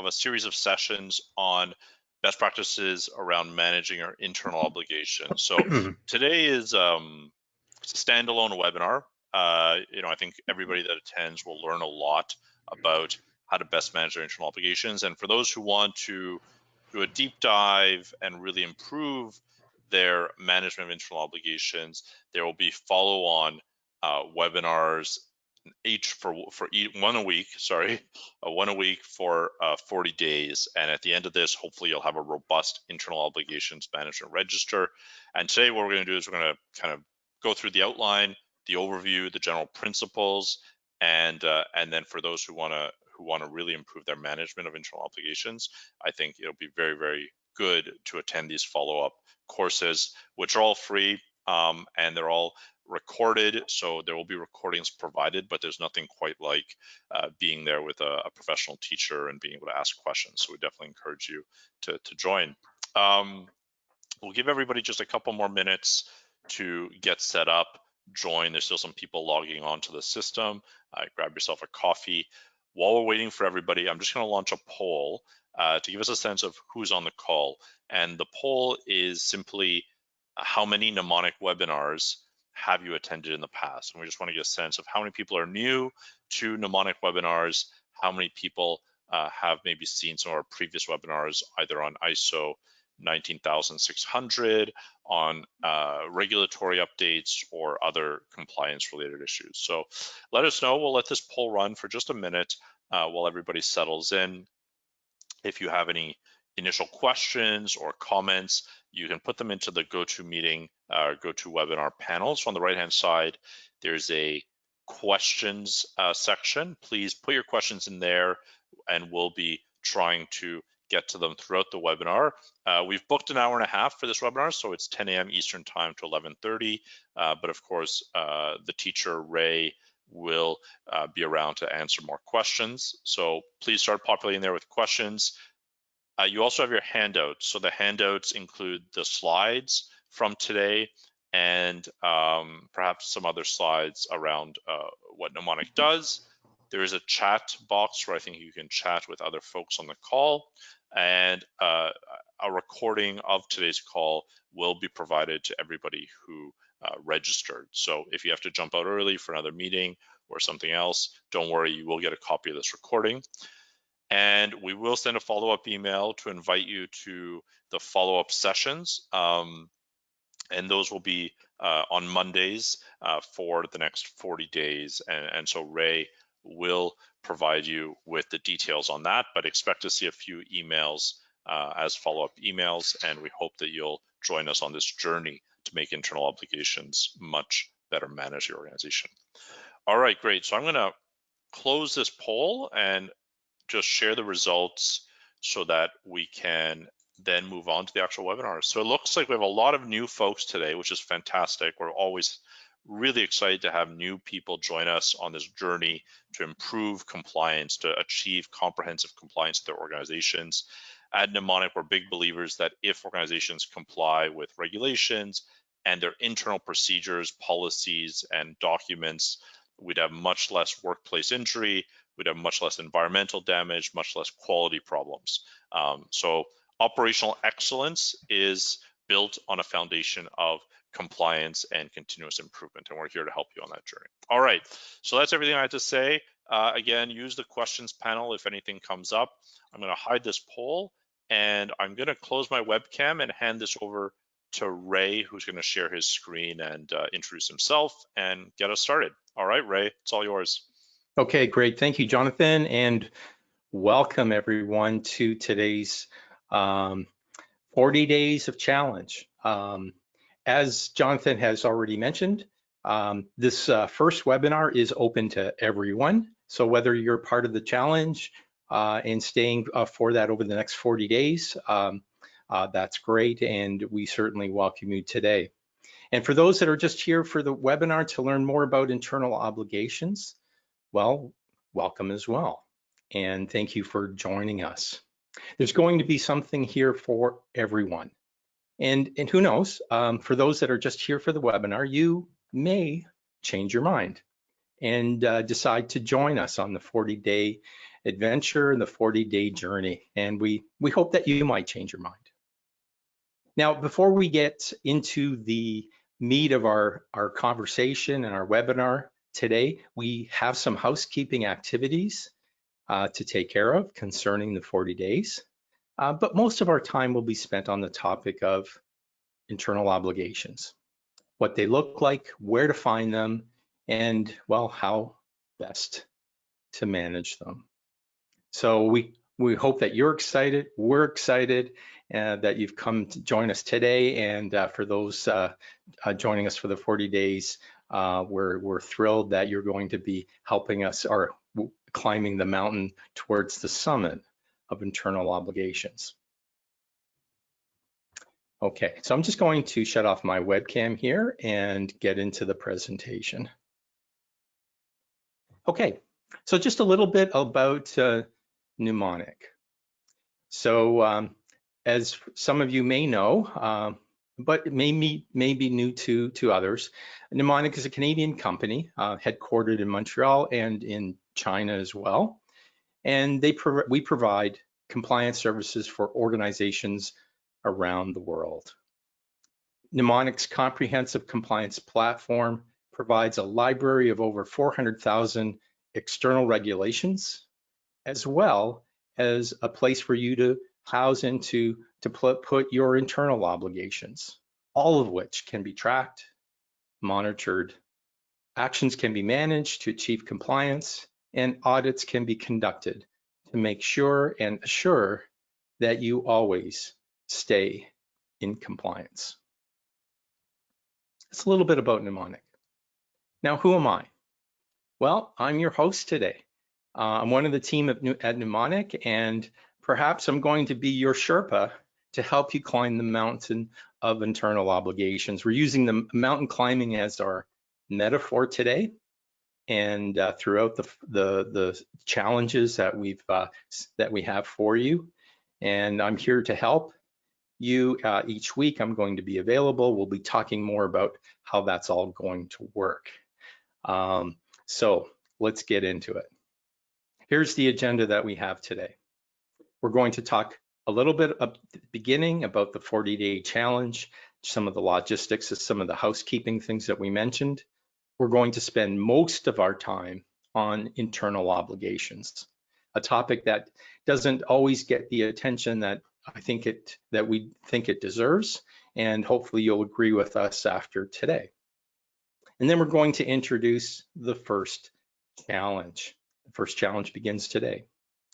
a series of sessions on best practices around managing our internal obligations. So today is it's a standalone webinar. I think everybody that attends will learn a lot about how to best manage their internal obligations. And for those who want to do a deep dive and really improve their management of internal obligations, there will be follow-on webinars one a week for 40 days. And at the end of this, hopefully you'll have a robust internal obligations management register. And today what we're going to do is we're going to kind of go through the outline, the overview, the general principles, and then for those who want to really improve their management of internal obligations, I think it'll be very, very good to attend these follow-up courses, which are all free and they're all recorded. So there will be recordings provided, but there's nothing quite like being there with a professional teacher and being able to ask questions. So we definitely encourage you to join. We'll give everybody just a couple more minutes to get set up, join. There's still some people logging onto the system. Grab yourself a coffee. While we're waiting for everybody, I'm just going to launch a poll to give us a sense of who's on the call. And the poll is simply how many mnemonic webinars have you attended in the past? And we just want to get a sense of how many people are new to mnemonic webinars, how many people have maybe seen some of our previous webinars, either on ISO 19600, on regulatory updates, or other compliance related issues. So let us know. We'll let this poll run for just a minute while everybody settles in. If you have any initial questions or comments, you can put them into the GoToMeeting or GoToWebinar panel. So on the right-hand side, there's a questions section. Please put your questions in there and we'll be trying to get to them throughout the webinar. We've booked an hour and a half for this webinar, so it's 10 a.m. Eastern time to 11:30. But of course, the teacher, Ray, will be around to answer more questions. So please start populating there with questions. You also have your handouts. So the handouts include the slides from today and perhaps some other slides around what Mnemonic does. There is a chat box where I think you can chat with other folks on the call, and a recording of today's call will be provided to everybody who registered. So if you have to jump out early for another meeting or something else, don't worry, you will get a copy of this recording. And we will send a follow-up email to invite you to the follow-up sessions. And those will be on Mondays for the next 40 days. And so Ray will provide you with the details on that, but expect to see a few emails as follow-up emails. And we hope that you'll join us on this journey to make internal obligations much better manage your organization. All right, great. So I'm going to close this poll and just share the results so that we can then move on to the actual webinar. So it looks like we have a lot of new folks today, which is fantastic. We're always really excited to have new people join us on this journey to improve compliance, to achieve comprehensive compliance with their organizations. At Mnemonic, we're big believers that if organizations comply with regulations and their internal procedures, policies, and documents, we'd have much less workplace injury, we'd have much less environmental damage, much less quality problems. So operational excellence is built on a foundation of compliance and continuous improvement, and we're here to help you on that journey. All right, so that's everything I had to say. Again, use the questions panel if anything comes up. I'm going to hide this poll, and I'm going to close my webcam and hand this over to Ray, who's going to share his screen and introduce himself and get us started. All right, Ray, it's all yours. Okay, great. Thank you, Jonathan, and welcome everyone to today's 40 days of challenge. As Jonathan has already mentioned, this first webinar is open to everyone. So whether you're part of the challenge and staying for that over the next 40 days, that's great, and we certainly welcome you today. And for those that are just here for the webinar to learn more about internal obligations, well, welcome as well. And thank you for joining us. There's going to be something here for everyone. And who knows, for those that are just here for the webinar, you may change your mind and decide to join us on the 40-day adventure in the 40-day journey, and we hope that you might change your mind. Now, before we get into the meat of our conversation and our webinar today, we have some housekeeping activities to take care of concerning the 40 days. But most of our time will be spent on the topic of internal obligations, what they look like, where to find them, and, well, how best to manage them. So we hope that you're excited, we're excited, that you've come to join us today. And for those joining us for the 40 days, we're thrilled that you're going to be helping us or climbing the mountain towards the summit of internal obligations. Okay, so I'm just going to shut off my webcam here and get into the presentation. Okay, so just a little bit about mnemonic. So as some of you may know, but it may be new to others, Mnemonic is a Canadian company headquartered in Montreal and in China as well. And we provide compliance services for organizations around the world. Mnemonic's comprehensive compliance platform provides a library of over 400,000 external regulations, as well as a place for you to house into to put your internal obligations, all of which can be tracked, monitored, actions can be managed to achieve compliance, and audits can be conducted to make sure and assure that you always stay in compliance. It's a little bit about Mnemonic. Now, who am I? Well, I'm your host today. I'm one of the team at Mnemonic, and perhaps I'm going to be your Sherpa to help you climb the mountain of internal obligations. We're using the mountain climbing as our metaphor today, and throughout the challenges that we have for you. And I'm here to help you each week. I'm going to be available. We'll be talking more about how that's all going to work. So let's get into it. Here's the agenda that we have today. We're going to talk a little bit at the beginning about the 40-day challenge, some of the logistics of some of the housekeeping things that we mentioned. We're going to spend most of our time on internal obligations, a topic that doesn't always get the attention that we think it deserves, and hopefully you'll agree with us after today. And then we're going to introduce the first challenge. The first challenge begins today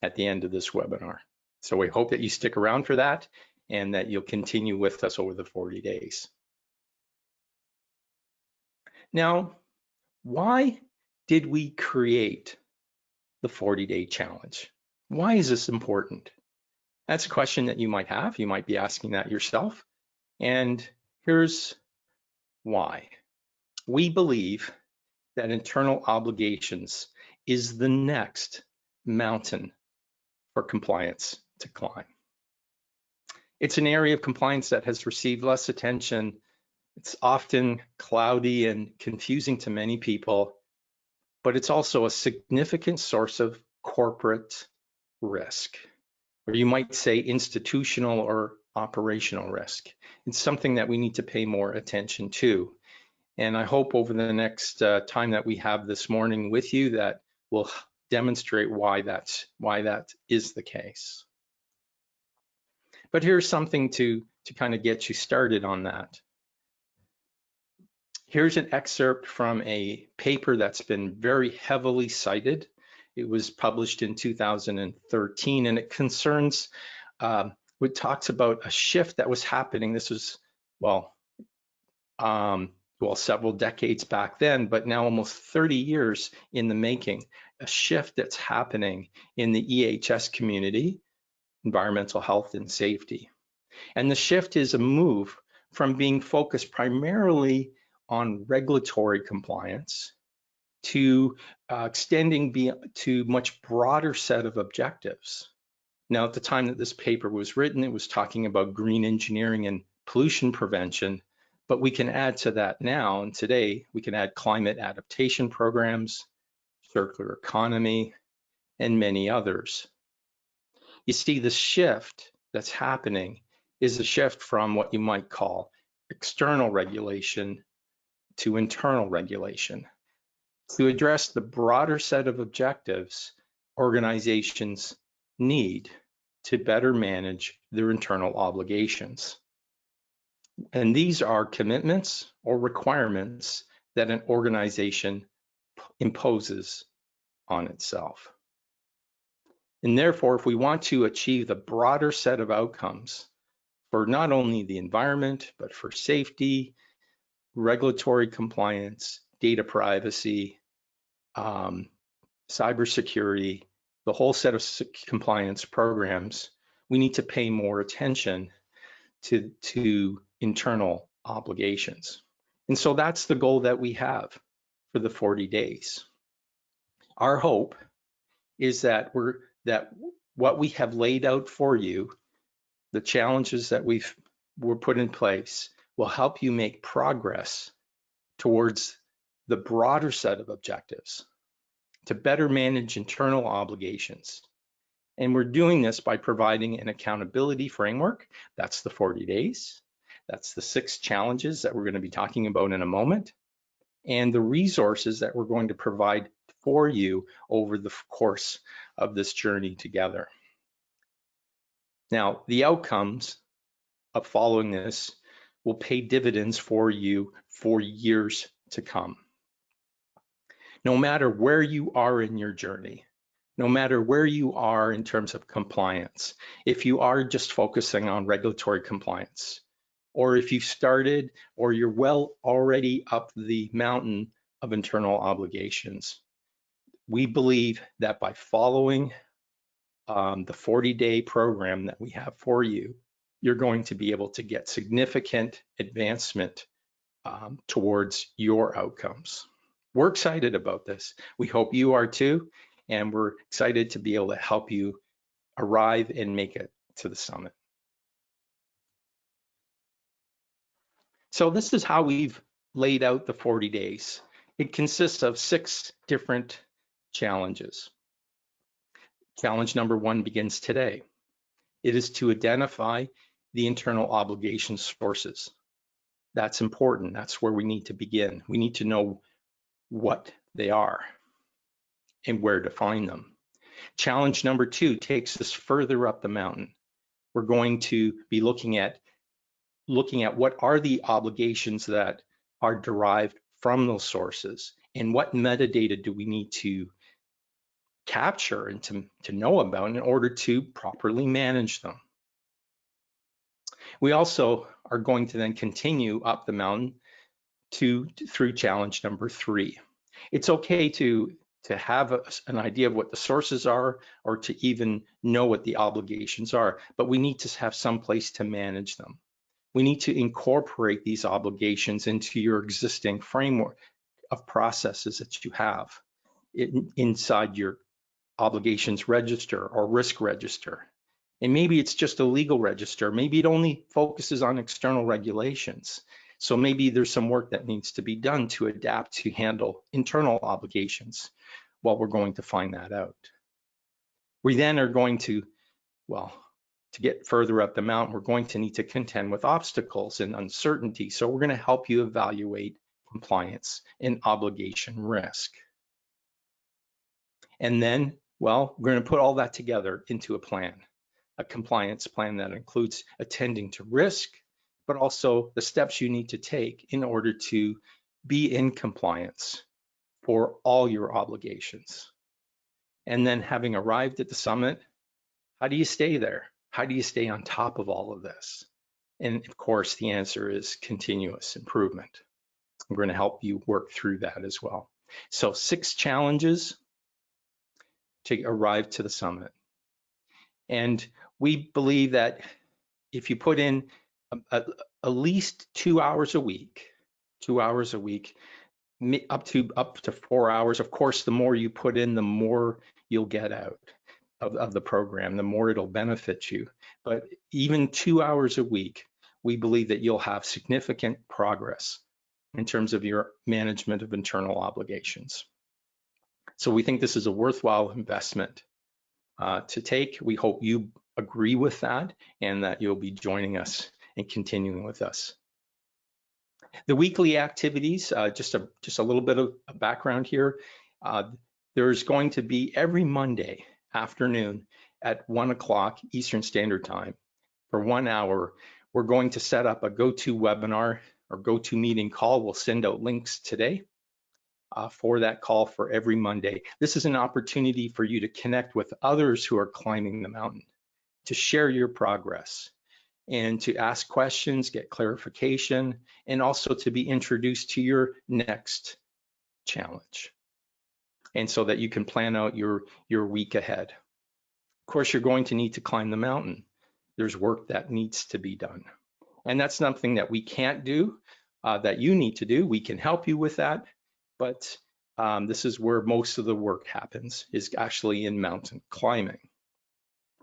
at the end of this webinar. So we hope that you stick around for that and that you'll continue with us over the 40 days. Now, why did we create the 40-day challenge? Why is this important? That's a question that you might have. You might be asking that yourself. And here's why. We believe that internal obligations is the next mountain for compliance to climb. It's an area of compliance that has received less attention. It's often cloudy and confusing to many people, but it's also a significant source of corporate risk, or you might say institutional or operational risk. It's something that we need to pay more attention to. And I hope over the next time that we have this morning with you that will demonstrate why that is the case. But here's something to kind of get you started on that. Here's an excerpt from a paper that's been very heavily cited. It was published in 2013, and it concerns, it talks about a shift that was happening. This was, well, several decades back then, but now almost 30 years in the making, a shift that's happening in the EHS community, environmental health and safety. And the shift is a move from being focused primarily on regulatory compliance to extending to much broader set of objectives. Now, at the time that this paper was written, it was talking about green engineering and pollution prevention, but we can add to that now, and today we can add climate adaptation programs, circular economy, and many others. You see, the shift that's happening is a shift from what you might call external regulation to internal regulation. To address the broader set of objectives organizations need to better manage their internal obligations. And these are commitments or requirements that an organization imposes on itself. And therefore, if we want to achieve the broader set of outcomes for not only the environment, but for safety, regulatory compliance, data privacy, cybersecurity, the whole set of compliance programs, we need to pay more attention to internal obligations. And so that's the goal that we have for the 40 days. Our hope is that what we have laid out for you, the challenges that were put in place, will help you make progress towards the broader set of objectives to better manage internal obligations. And we're doing this by providing an accountability framework. That's the 40 days. That's the 6 challenges that we're going to be talking about in a moment, and the resources that we're going to provide for you over the course of this journey together. Now, the outcomes of following this will pay dividends for you for years to come. No matter where you are in your journey, no matter where you are in terms of compliance, if you are just focusing on regulatory compliance, or if you've started or you're well already up the mountain of internal obligations, we believe that by following the 40-day program that we have for you, you're going to be able to get significant advancement towards your outcomes. We're excited about this. We hope you are too, and we're excited to be able to help you arrive and make it to the summit. So this is how we've laid out the 40 days. It consists of 6 different challenges. Challenge number 1 begins today. It is to identify the internal obligation sources. That's important. That's where we need to begin. We need to know what they are and where to find them. Challenge number 2 takes us further up the mountain. We're going to be looking at what are the obligations that are derived from those sources, and what metadata do we need to capture and to know about in order to properly manage them. We also are going to then continue up the mountain through challenge number 3. It's okay to have an idea of what the sources are, or to even know what the obligations are, but we need to have some place to manage them. We need to incorporate these obligations into your existing framework of processes that you have inside your obligations register or risk register. And maybe it's just a legal register. Maybe it only focuses on external regulations. So maybe there's some work that needs to be done to adapt to handle internal obligations. Well, we're going to find that out. We then are going to get further up the mountain, we're going to need to contend with obstacles and uncertainty. So we're going to help you evaluate compliance and obligation risk. And then, we're going to put all that together into a plan, a compliance plan that includes attending to risk, but also the steps you need to take in order to be in compliance for all your obligations. And then, having arrived at the summit, how do you stay there? How do you stay on top of all of this? And of course, the answer is continuous improvement. I'm going to help you work through that as well. So 6 challenges to arrive to the summit. And we believe that if you put in at least 2 hours a week, up to 4 hours, of course, the more you put in, the more you'll get out of the program, the more it'll benefit you. But even 2 hours a week, we believe that you'll have significant progress in terms of your management of internal obligations. So we think this is a worthwhile investment to take. We hope you agree with that and that you'll be joining us and continuing with us. The weekly activities, just a little bit of background here. There's going to be every Monday afternoon at 1 o'clock Eastern Standard Time for 1 hour. We're going to set up a GoToWebinar or GoToMeeting call. We'll send out links today for that call for every Monday. This is an opportunity for you to connect with others who are climbing the mountain, to share your progress, and to ask questions, get clarification, and also to be introduced to your next challenge. And so that you can plan out your week ahead. Of course, you're going to need to climb the mountain. There's work that needs to be done. And that's something that we can't do, that you need to do. We can help you with that, but this is where most of the work happens, is actually in mountain climbing.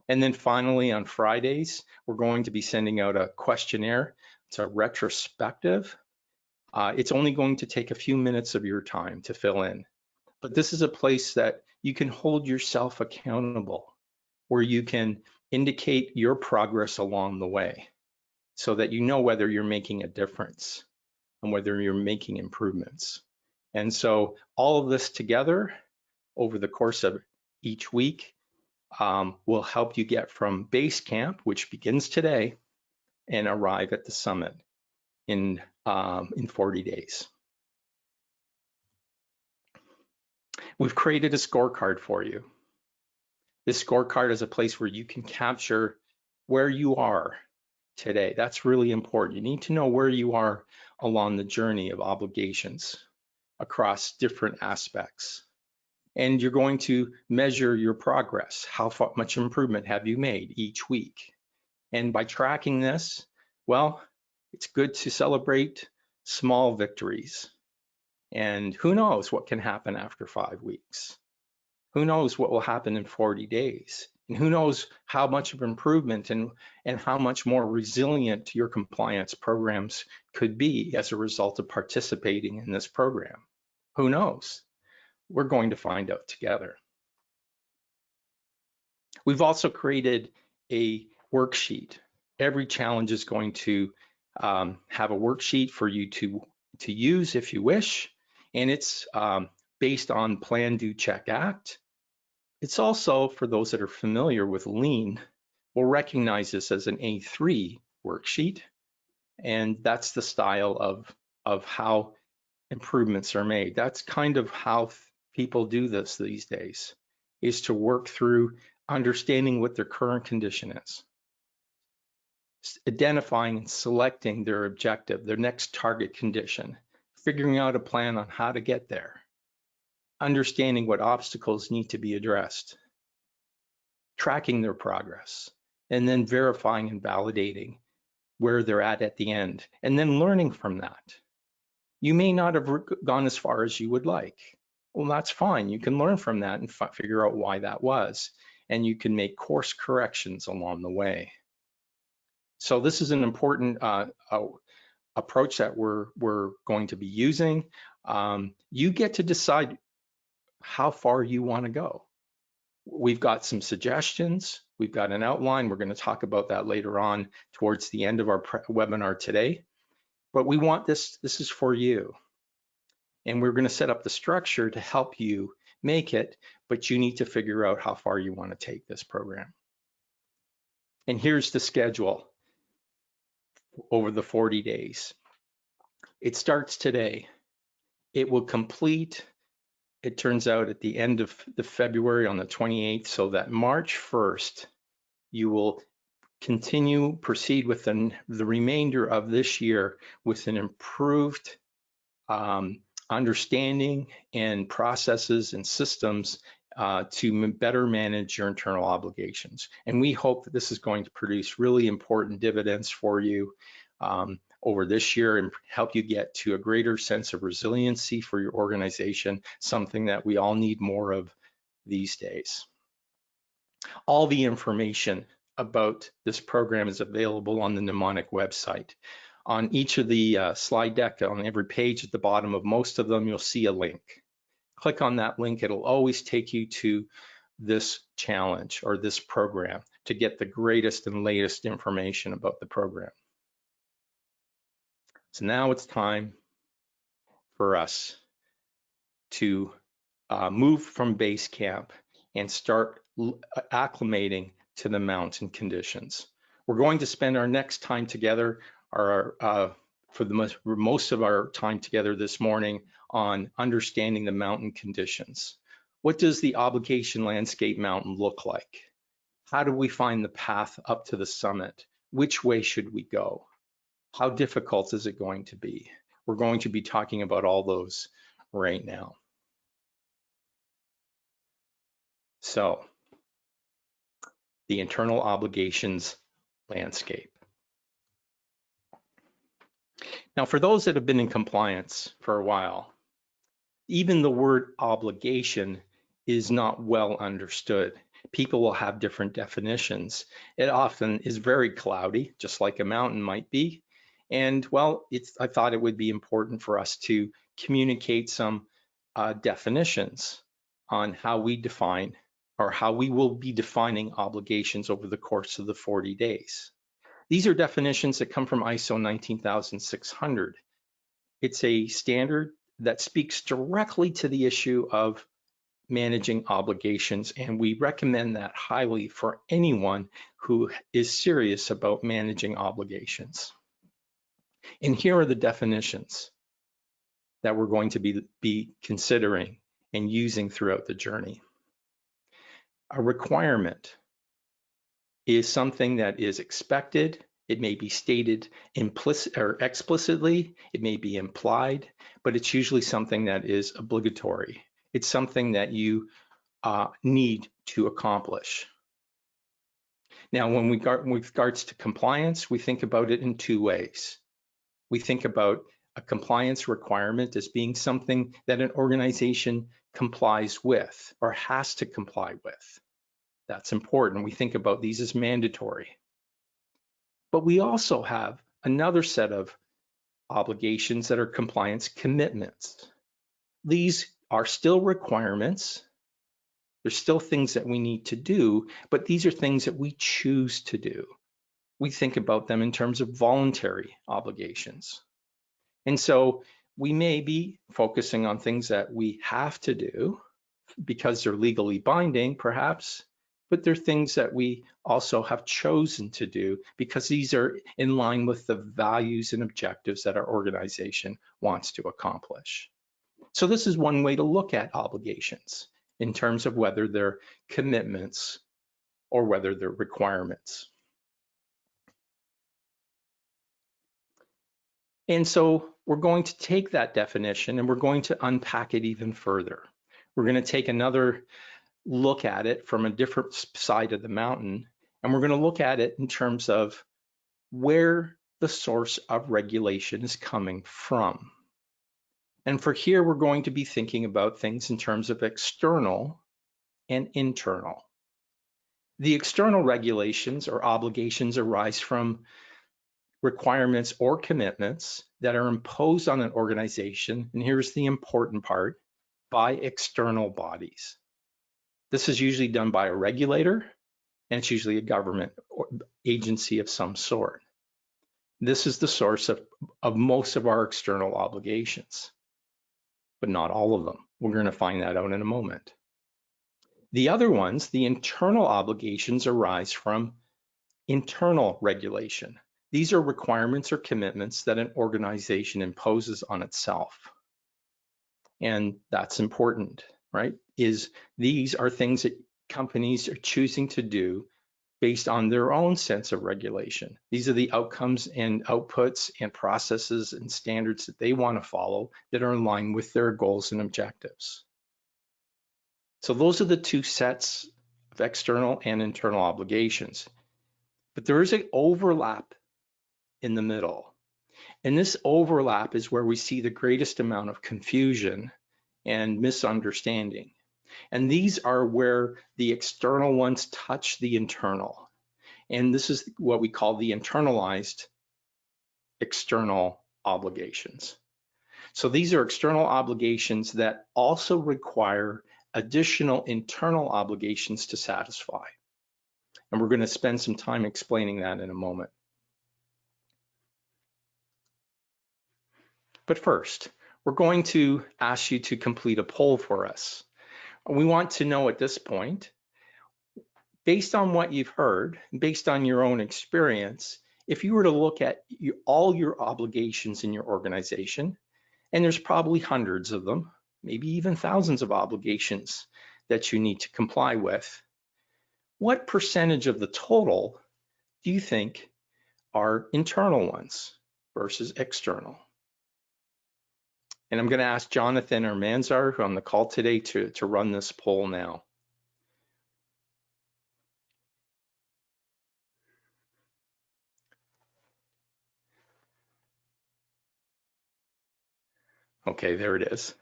And then finally, on Fridays, we're going to be sending out a questionnaire. It's a retrospective. It's only going to take a few minutes of your time to fill in. But this is a place that you can hold yourself accountable, where you can indicate your progress along the way so that you know whether you're making a difference and whether you're making improvements. And so all of this together over the course of each week will help you get from base camp, which begins today, and arrive at the summit in 40 days. We've created a scorecard for you. This scorecard is a place where you can capture where you are today. That's really important. You need to know where you are along the journey of obligations across different aspects. And you're going to measure your progress. How much improvement have you made each week? And by tracking this, well, it's good to celebrate small victories. And who knows what can happen after 5 weeks? Who knows what will happen in 40 days? And who knows how much of improvement and how much more resilient your compliance programs could be as a result of participating in this program? Who knows? We're going to find out together. We've also created a worksheet. Every challenge is going to have a worksheet for you to use if you wish, and it's based on Plan, Do, Check, Act. It's also, for those that are familiar with Lean, will recognize this as an A3 worksheet, and that's the style of how improvements are made. That's kind of how people do this these days, is to work through understanding what their current condition is, identifying and selecting their objective, their next target condition, figuring out a plan on how to get there, understanding what obstacles need to be addressed, tracking their progress, and then verifying and validating where they're at the end, and then learning from that. You may not have gone as far as you would like. Well, that's fine. You can learn from that and figure out why that was, and you can make course corrections along the way. So this is an important approach that we're going to be using. You get to decide how far you want to go. We've got some suggestions. We've got an outline. We're going to talk about that later on towards the end of our webinar today. But we want this is for you. And we're going to set up the structure to help you make it, but you need to figure out how far you want to take this program. And here's the schedule over the 40 days. It starts today. It will complete, it turns out, at the end of the February on the 28th, so that March 1st, you will proceed with the remainder of this year with an improved understanding and processes and systems to better manage your internal obligations. And we hope that this is going to produce really important dividends for you over this year and help you get to a greater sense of resiliency for your organization, something that we all need more of these days. All the information about this program is available on the Mnemonic website. On each of the slide deck, on every page at the bottom of most of them, you'll see a link. click on that link. It'll always take you to this challenge or this program to get the greatest and latest information about the program. So now it's time for us to move from base camp and start acclimating to the mountain conditions. We're going to spend our next time together, for the most of our time together this morning, on understanding the mountain conditions. What does the obligation landscape mountain look like? How do we find the path up to the summit? Which way should we go? How difficult is it going to be? We're going to be talking about all those right now. So, the internal obligations landscape. Now, for those that have been in compliance for a while, even the word obligation is not well understood. People will have different definitions. It often is very cloudy, just like a mountain might be. And well, I thought it would be important for us to communicate some definitions on how we define or how we will be defining obligations over the course of the 40 days. These are definitions that come from ISO 19600. It's a standard that speaks directly to the issue of managing obligations, and we recommend that highly for anyone who is serious about managing obligations. And here are the definitions that we're going to be considering and using throughout the journey. A requirement is something that is expected. It may be stated implicit or explicitly, it may be implied, but it's usually something that is obligatory. It's something that you need to accomplish. Now, when with regards to compliance, we think about it in two ways. We think about a compliance requirement as being something that an organization complies with or has to comply with. That's important. We think about these as mandatory. But we also have another set of obligations that are compliance commitments. These are still requirements. There's still things that we need to do, but these are things that we choose to do. We think about them in terms of voluntary obligations. And so we may be focusing on things that we have to do because they're legally binding, perhaps, but they're things that we also have chosen to do because these are in line with the values and objectives that our organization wants to accomplish. So this is one way to look at obligations in terms of whether they're commitments or whether they're requirements. And so we're going to take that definition and we're going to unpack it even further. We're going to take another look at it from a different side of the mountain, and we're going to look at it in terms of where the source of regulation is coming from. And for here, we're going to be thinking about things in terms of external and internal. The external regulations or obligations arise from requirements or commitments that are imposed on an organization, and here's the important part, by external bodies. This is usually done by a regulator, and it's usually a government or agency of some sort. This is the source of most of our external obligations, but not all of them. We're going to find that out in a moment. The other ones, the internal obligations, arise from internal regulation. These are requirements or commitments that an organization imposes on itself. And that's important, right? These are things that companies are choosing to do based on their own sense of regulation. These are the outcomes and outputs and processes and standards that they want to follow that are in line with their goals and objectives. So those are the two sets of external and internal obligations. But there is an overlap in the middle. And this overlap is where we see the greatest amount of confusion and misunderstanding. And these are where the external ones touch the internal. And this is what we call the internalized external obligations. So these are external obligations that also require additional internal obligations to satisfy. And we're going to spend some time explaining that in a moment. But first, we're going to ask you to complete a poll for us. We want to know at this point, based on what you've heard, based on your own experience, if you were to look at all your obligations in your organization, and there's probably hundreds of them, maybe even thousands of obligations that you need to comply with, what percentage of the total do you think are internal ones versus external? And I'm going to ask Jonathan or Manzar, who are on the call today, to run this poll now. Okay, there it is.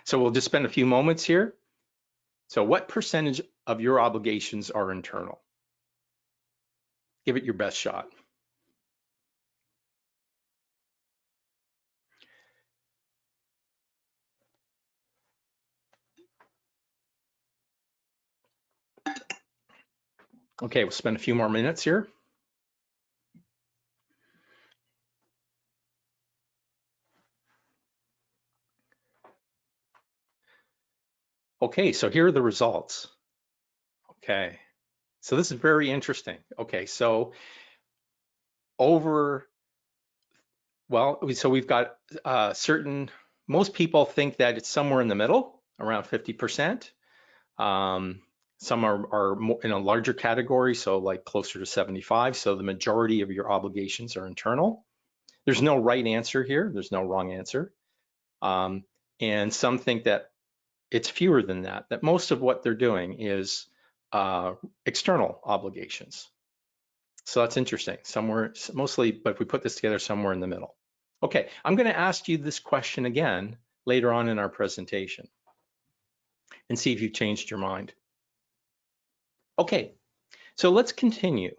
So we'll just spend a few moments here. So what percentage of your obligations are internal? Give it your best shot. Okay, we'll spend a few more minutes here. Okay, so here are the results. Okay, so this is very interesting. Okay, so we've got most people think that it's somewhere in the middle, around 50%. Some are more in a larger category, so like closer to 75. So the majority of your obligations are internal. There's no right answer here. There's no wrong answer. And some think that it's fewer than that, that most of what they're doing is external obligations. So that's interesting, somewhere mostly, but if we put this together, somewhere in the middle. Okay, I'm going to ask you this question again later on in our presentation and see if you've changed your mind. Okay, so let's continue.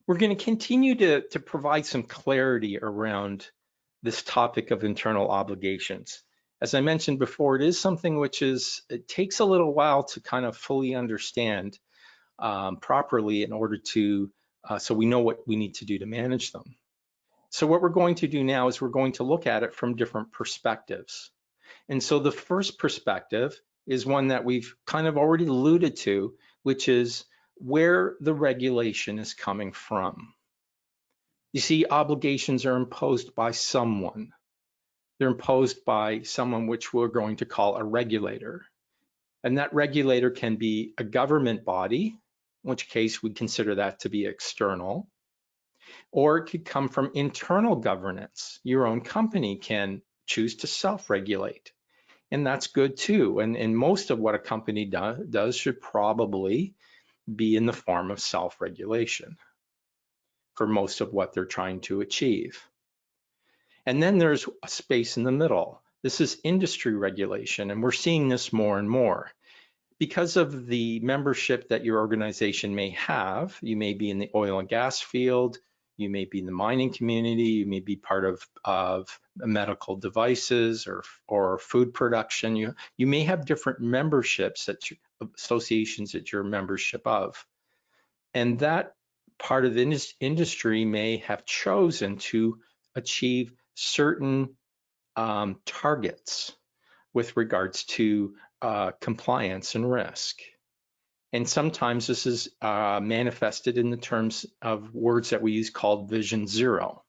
We're going to continue to provide some clarity around this topic of internal obligations. As I mentioned before, it is something it takes a little while to kind of fully understand properly in order to, so we know what we need to do to manage them. So what we're going to do now is we're going to look at it from different perspectives. And so the first perspective is one that we've kind of already alluded to, which is where the regulation is coming from. You see, obligations are imposed by someone. They're imposed by someone which we're going to call a regulator. And that regulator can be a government body, in which case we consider that to be external, or it could come from internal governance. Your own company can choose to self-regulate, and that's good too. And most of what a company does should probably be in the form of self-regulation for most of what they're trying to achieve. And then there's a space in the middle. This is industry regulation, and we're seeing this more and more. Because of the membership that your organization may have, you may be in the oil and gas field, you may be in the mining community, you may be part of medical devices or food production. You may have different memberships, associations that you're a membership of. And that part of the industry may have chosen to achieve certain targets with regards to compliance and risk. And sometimes this is manifested in the terms of words that we use called Vision Zero.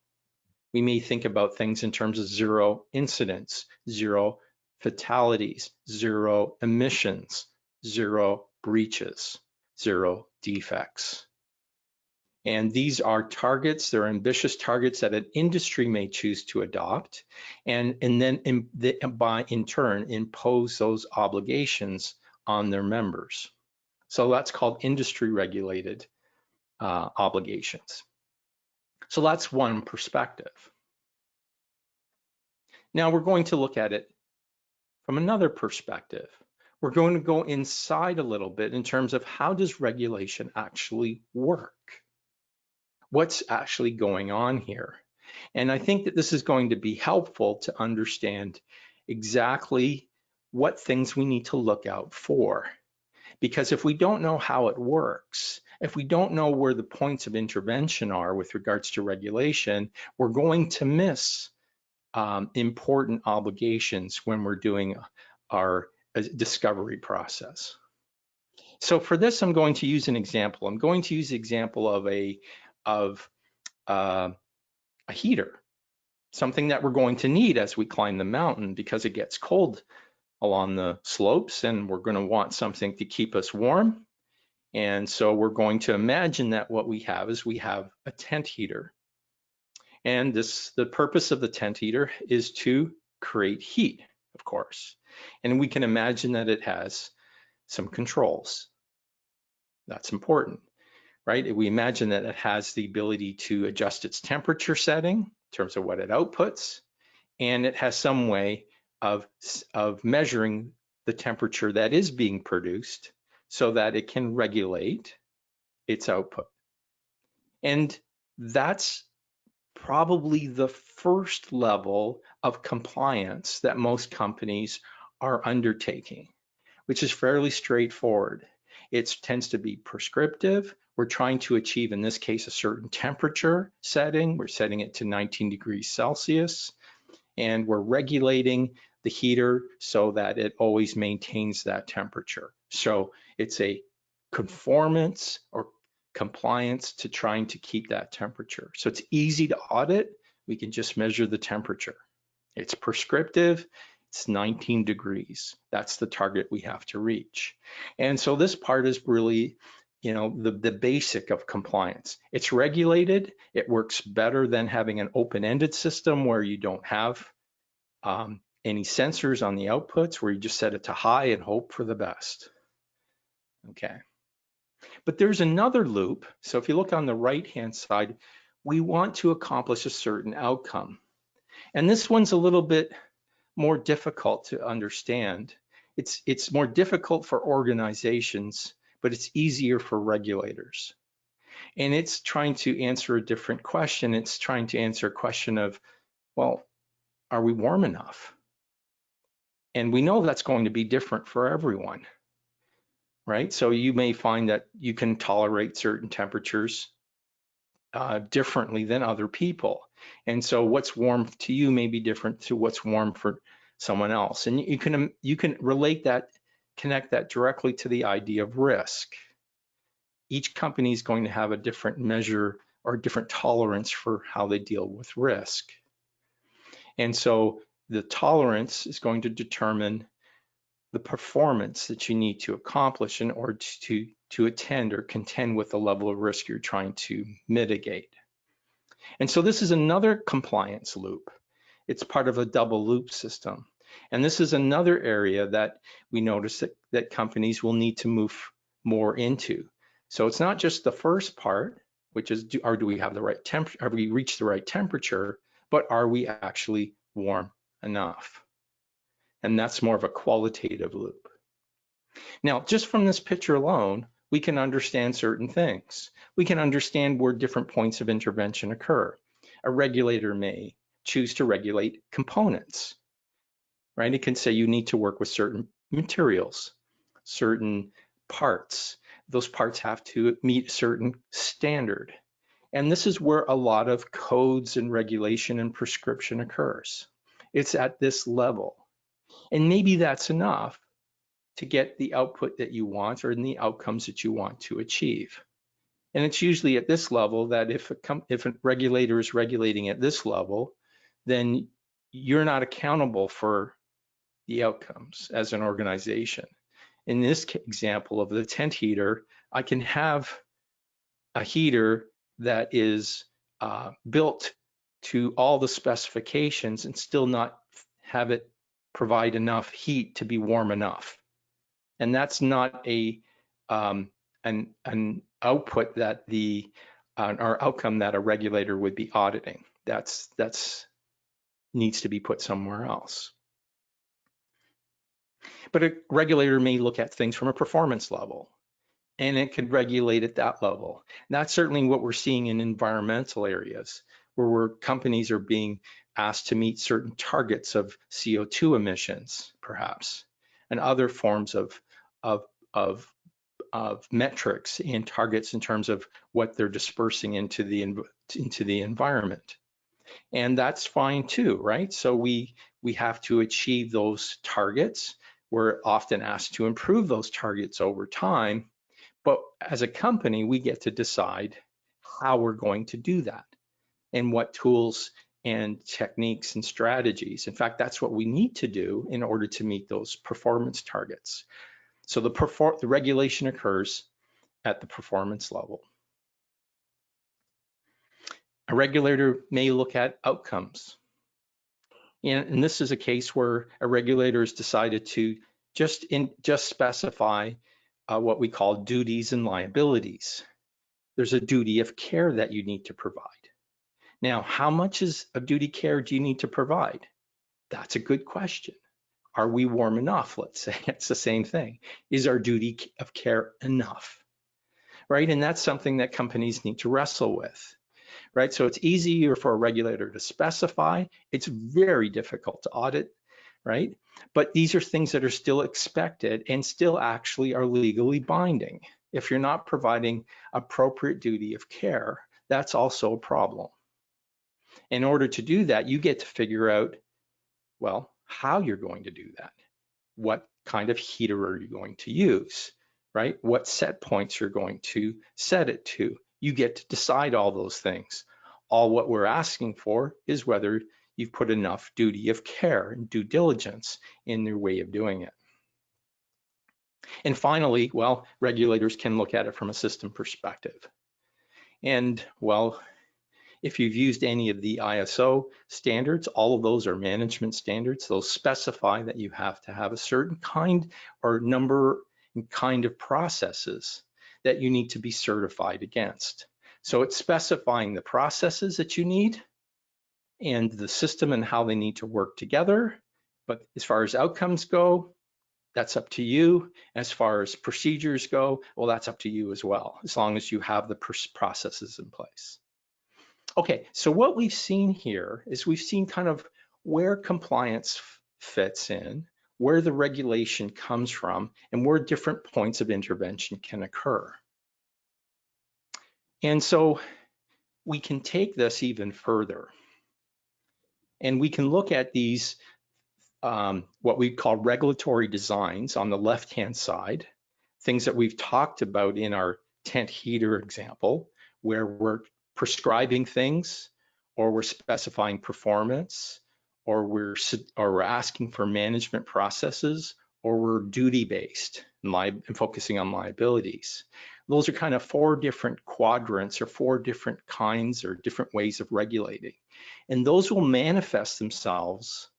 We may think about things in terms of zero incidents, zero fatalities, zero emissions, zero breaches, zero defects. And these are targets, they're ambitious targets that an industry may choose to adopt, and then in turn impose those obligations on their members. So that's called industry regulated obligations. So that's one perspective. Now we're going to look at it from another perspective. We're going to go inside a little bit in terms of how does regulation actually work? What's actually going on here? And I think that this is going to be helpful to understand exactly what things we need to look out for. Because if we don't know how it works, if we don't know where the points of intervention are with regards to regulation, we're going to miss important obligations when we're doing our discovery process. So for this, I'm going to use an example. I'm going to use the example of a heater, something that we're going to need as we climb the mountain because it gets cold along the slopes, and we're going to want something to keep us warm. And so we're going to imagine that what we have is we have a tent heater. And the purpose of the tent heater is to create heat, of course. And we can imagine that it has some controls. That's important, right? We imagine that it has the ability to adjust its temperature setting in terms of what it outputs, and it has some way of measuring the temperature that is being produced so that it can regulate its output. And that's probably the first level of compliance that most companies are undertaking, which is fairly straightforward. It tends to be prescriptive. We're trying to achieve, in this case, a certain temperature setting. We're setting it to 19 degrees Celsius, and we're regulating the heater so that it always maintains that temperature. So it's a conformance or compliance to trying to keep that temperature. So it's easy to audit. We can just measure the temperature. It's prescriptive. It's 19 degrees. That's the target we have to reach. And so this part is really, the basic of compliance. It's regulated. It works better than having an open-ended system where you don't have any sensors on the outputs, where you just set it to high and hope for the best. Okay. But there's another loop. So if you look on the right-hand side, we want to accomplish a certain outcome. And this one's a little bit more difficult to understand. It's more difficult for organizations, but it's easier for regulators. And it's trying to answer a different question. It's trying to answer a question of, well, are we warm enough? And we know that's going to be different for everyone, right? So you may find that you can tolerate certain temperatures differently than other people. And so what's warm to you may be different to what's warm for someone else. And you can relate that, connect that directly to the idea of risk. Each company is going to have a different measure or different tolerance for how they deal with risk. And so the tolerance is going to determine the performance that you need to accomplish in order to attend or contend with the level of risk you're trying to mitigate. And so this is another compliance loop. It's part of a double loop system. And this is another area that we notice that companies will need to move more into. So it's not just the first part, which is, do we have the right temperature? Have we reached the right temperature? But are we actually warm enough? And that's more of a qualitative loop. Now, just from this picture alone, we can understand certain things. We can understand where different points of intervention occur. A regulator may choose to regulate components, right? It can say you need to work with certain materials, certain parts. Those parts have to meet a certain standard. And this is where a lot of codes and regulation and prescription occurs. It's at this level. And maybe that's enough to get the output that you want or the outcomes that you want to achieve. And it's usually at this level that if a regulator is regulating at this level, then you're not accountable for the outcomes as an organization. In this example of the tent heater, I can have a heater that is built to all the specifications and still not have it provide enough heat to be warm enough. And that's not an output that or outcome that a regulator would be auditing. That's needs to be put somewhere else. But a regulator may look at things from a performance level, and it could regulate at that level. And that's certainly what we're seeing in environmental areas, where companies are being asked to meet certain targets of CO2 emissions, perhaps, and other forms of metrics and targets in terms of what they're dispersing into the environment. And that's fine too, right? So we have to achieve those targets. We're often asked to improve those targets over time, but as a company, we get to decide how we're going to do that and what tools and techniques and strategies. In fact, that's what we need to do in order to meet those performance targets. So the regulation occurs at the performance level. A regulator may look at outcomes. And this is a case where a regulator has decided to just specify what we call duties and liabilities. There's a duty of care that you need to provide. Now, how much of duty care do you need to provide? That's a good question. Are we warm enough? Let's say it's the same thing. Is our duty of care enough? Right? And that's something that companies need to wrestle with. Right? So it's easier for a regulator to specify. It's very difficult to audit, right? But these are things that are still expected and still actually are legally binding. If you're not providing appropriate duty of care, that's also a problem. In order to do that, you get to figure out, well, how you're going to do that. What kind of heater are you going to use, right? What set points you're going to set it to. You get to decide all those things. All what we're asking for is whether you've put enough duty of care and due diligence in their way of doing it. And finally, well, regulators can look at it from a system perspective. And well, if you've used any of the ISO standards, all of those are management standards. Those specify that you have to have a certain kind or number and kind of processes that you need to be certified against. So it's specifying the processes that you need and the system and how they need to work together. But as far as outcomes go, that's up to you. As far as procedures go, well, that's up to you as well, as long as you have the processes in place. Okay, so what we've seen here is we've seen kind of where compliance fits in, where the regulation comes from, and where different points of intervention can occur. And so we can take this even further. And we can look at these, what we call regulatory designs on the left-hand side, things that we've talked about in our tent heater example, where we're prescribing things, or we're specifying performance, or we're asking for management processes, or we're duty-based and focusing on liabilities. Those are kind of four different quadrants or four different kinds or different ways of regulating. And those will manifest themselves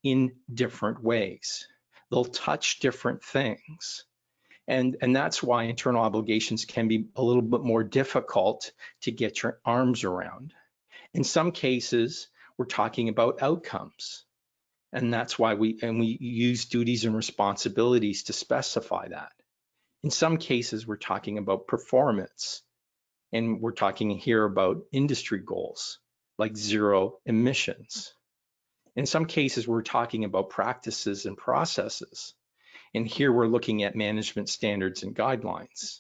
in different ways. They'll touch different things. And that's why internal obligations can be a little bit more difficult to get your arms around. In some cases, we're talking about outcomes. And that's why we use duties and responsibilities to specify that. In some cases, we're talking about performance. And we're talking here about industry goals, like zero emissions. In some cases, we're talking about practices and processes. And here we're looking at management standards and guidelines.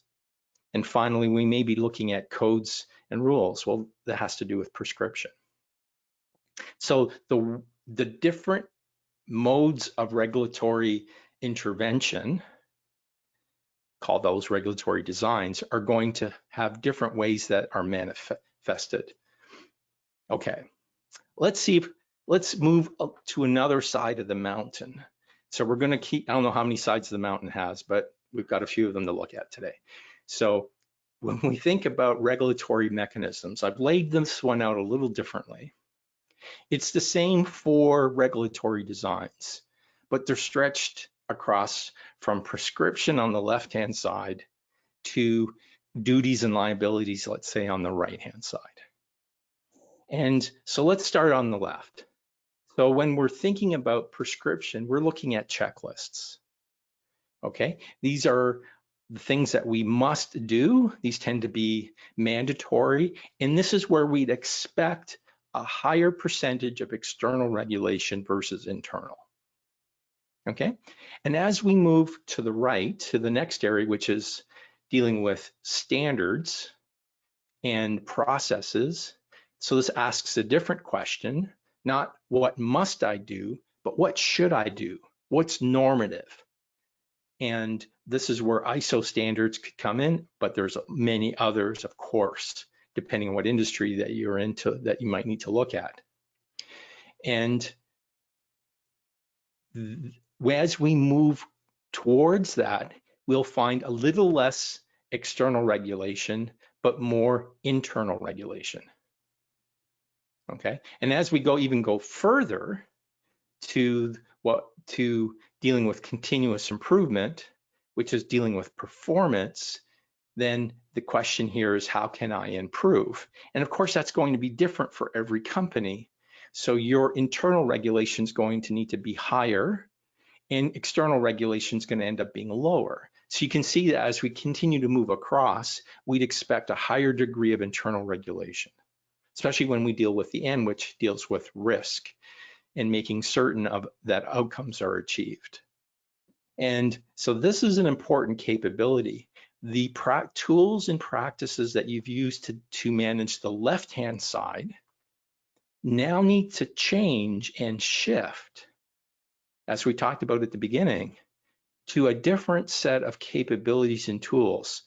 And finally, we may be looking at codes and rules. Well, that has to do with prescription. So the different modes of regulatory intervention, call those regulatory designs, are going to have different ways that are manifested. Okay, let's move up to another side of the mountain. So we're going to keep, I don't know how many sides the mountain has, but we've got a few of them to look at today. So when we think about regulatory mechanisms, I've laid this one out a little differently. It's the same for regulatory designs, but they're stretched across from prescription on the left-hand side to duties and liabilities, let's say, on the right-hand side. And so let's start on the left. So when we're thinking about prescription, we're looking at checklists. Okay, these are the things that we must do, these tend to be mandatory, and this is where we'd expect a higher percentage of external regulation versus internal. Okay, and as we move to the right, to the next area, which is dealing with standards and processes, so this asks a different question, not what must I do, but what should I do? What's normative? And this is where ISO standards could come in, but there's many others, of course, depending on what industry that you're into that you might need to look at. And as we move towards that, we'll find a little less external regulation, but more internal regulation. Okay, and as we even go further to dealing with continuous improvement, which is dealing with performance, then the question here is, how can I improve? And of course, that's going to be different for every company. So your internal regulation is going to need to be higher, and external regulation is going to end up being lower. So you can see that as we continue to move across, we'd expect a higher degree of internal regulation, especially when we deal with the end, which deals with risk and making certain that outcomes are achieved. And so this is an important capability. The tools and practices that you've used to manage the left-hand side now need to change and shift, as we talked about at the beginning, to a different set of capabilities and tools,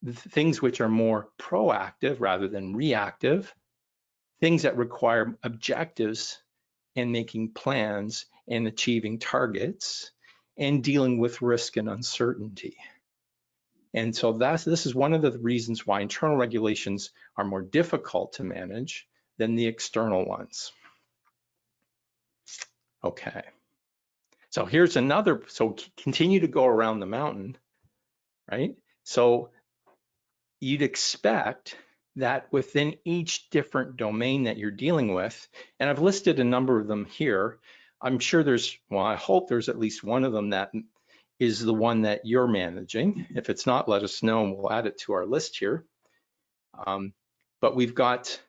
things which are more proactive rather than reactive, things that require objectives and making plans and achieving targets, and dealing with risk and uncertainty. And so this is one of the reasons why internal regulations are more difficult to manage than the external ones. Okay, so here's another, so continue to go around the mountain, right? So you'd expect that within each different domain that you're dealing with, and I've listed a number of them here, I'm sure well, I hope there's at least one of them that is the one that you're managing. If it's not, let us know and we'll add it to our list here. But we've got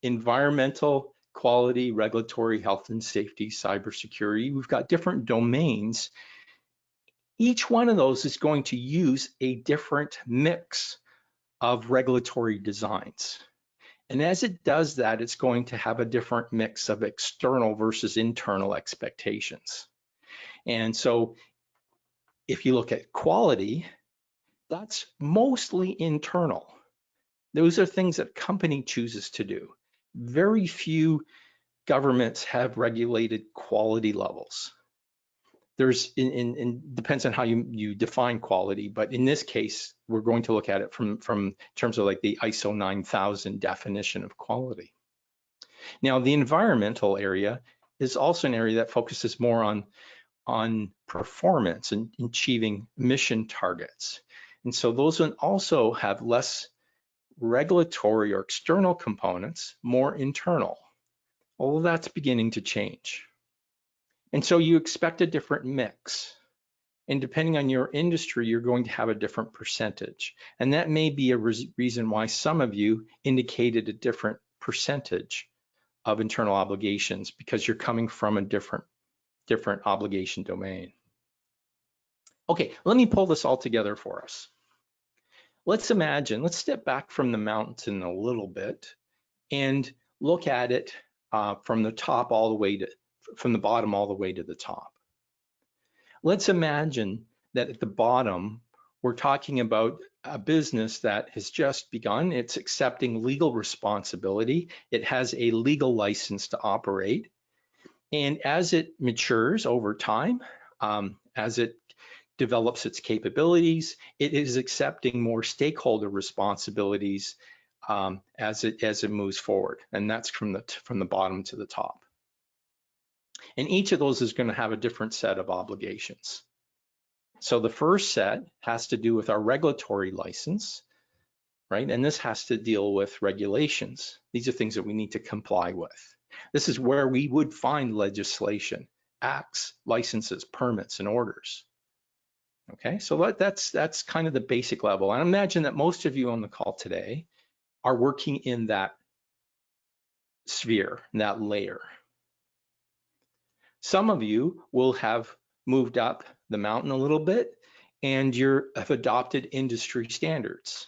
environmental, quality, regulatory, health and safety, cybersecurity. We've got different domains. Each one of those is going to use a different mix of regulatory designs. And as it does that, it's going to have a different mix of external versus internal expectations. And so if you look at quality, that's mostly internal. Those are things that a company chooses to do. Very few governments have regulated quality levels. There's, depends on how you define quality, but in this case, we're going to look at it from terms of like the ISO 9000 definition of quality. Now, the environmental area is also an area that focuses more on performance and achieving mission targets. And so those also have less regulatory or external components, more internal. All of that's beginning to change. And so you expect a different mix. And depending on your industry, you're going to have a different percentage. And that may be a reason why some of you indicated a different percentage of internal obligations, because you're coming from a different obligation domain. Okay, let me pull this all together for us. Let's step back from the mountain a little bit and look at it from the top all the way to, from the bottom all the way to the top. Let's imagine that at the bottom, we're talking about a business that has just begun. It's accepting legal responsibility. It has a legal license to operate. And as it matures over time, as it develops its capabilities, it is accepting more stakeholder responsibilities as it moves forward. And that's from the bottom to the top. And each of those is going to have a different set of obligations. So the first set has to do with our regulatory license, right? And this has to deal with regulations. These are things that we need to comply with. This is where we would find legislation, acts, licenses, permits, and orders. Okay, so that's kind of the basic level. And I imagine that most of you on the call today are working in that sphere, that layer. Some of you will have moved up the mountain a little bit and have adopted industry standards.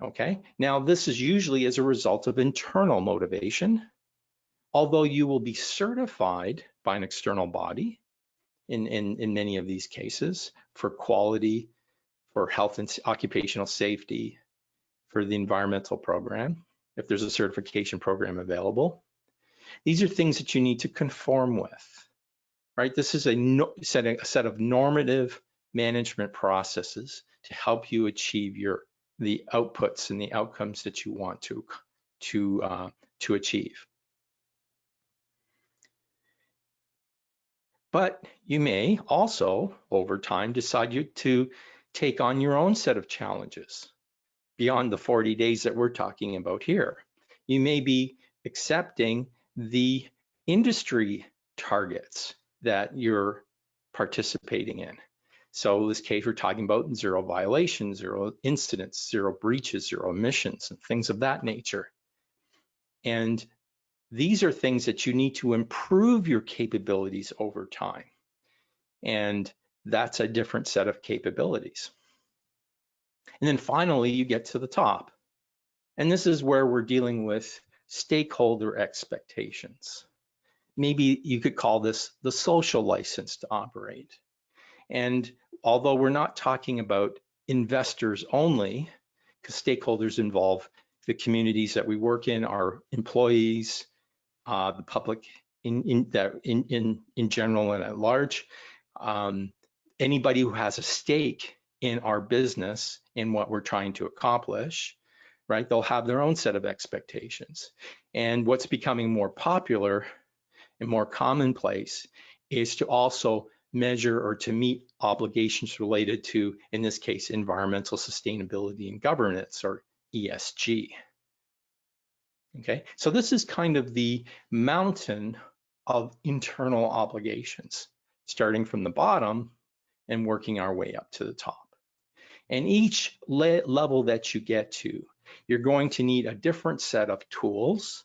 Okay, now this is usually as a result of internal motivation, although you will be certified by an external body in many of these cases for quality, for health and occupational safety, for the environmental program, if there's a certification program available. These are things that you need to conform with, right? This is a set of normative management processes to help you achieve the outputs and the outcomes that you want to achieve. But you may also, over time, decide to take on your own set of challenges beyond the 40 days that we're talking about here. You may be accepting the industry targets that you're participating in. So in this case, we're talking about 0 violations, 0 incidents, 0 breaches, 0 emissions, and things of that nature. And these are things that you need to improve your capabilities over time. And that's a different set of capabilities. And then finally, you get to the top. And this is where we're dealing with stakeholder expectations. Maybe you could call this the social license to operate. And although we're not talking about investors only, because stakeholders involve the communities that we work in, our employees, the public in general and at large, anybody who has a stake in our business, in what we're trying to accomplish, right? They'll have their own set of expectations. And what's becoming more popular and more commonplace is to also measure or to meet obligations related to, in this case, environmental sustainability and governance, or ESG. Okay, so this is kind of the mountain of internal obligations, starting from the bottom and working our way up to the top. And each level that you get to, you're going to need a different set of tools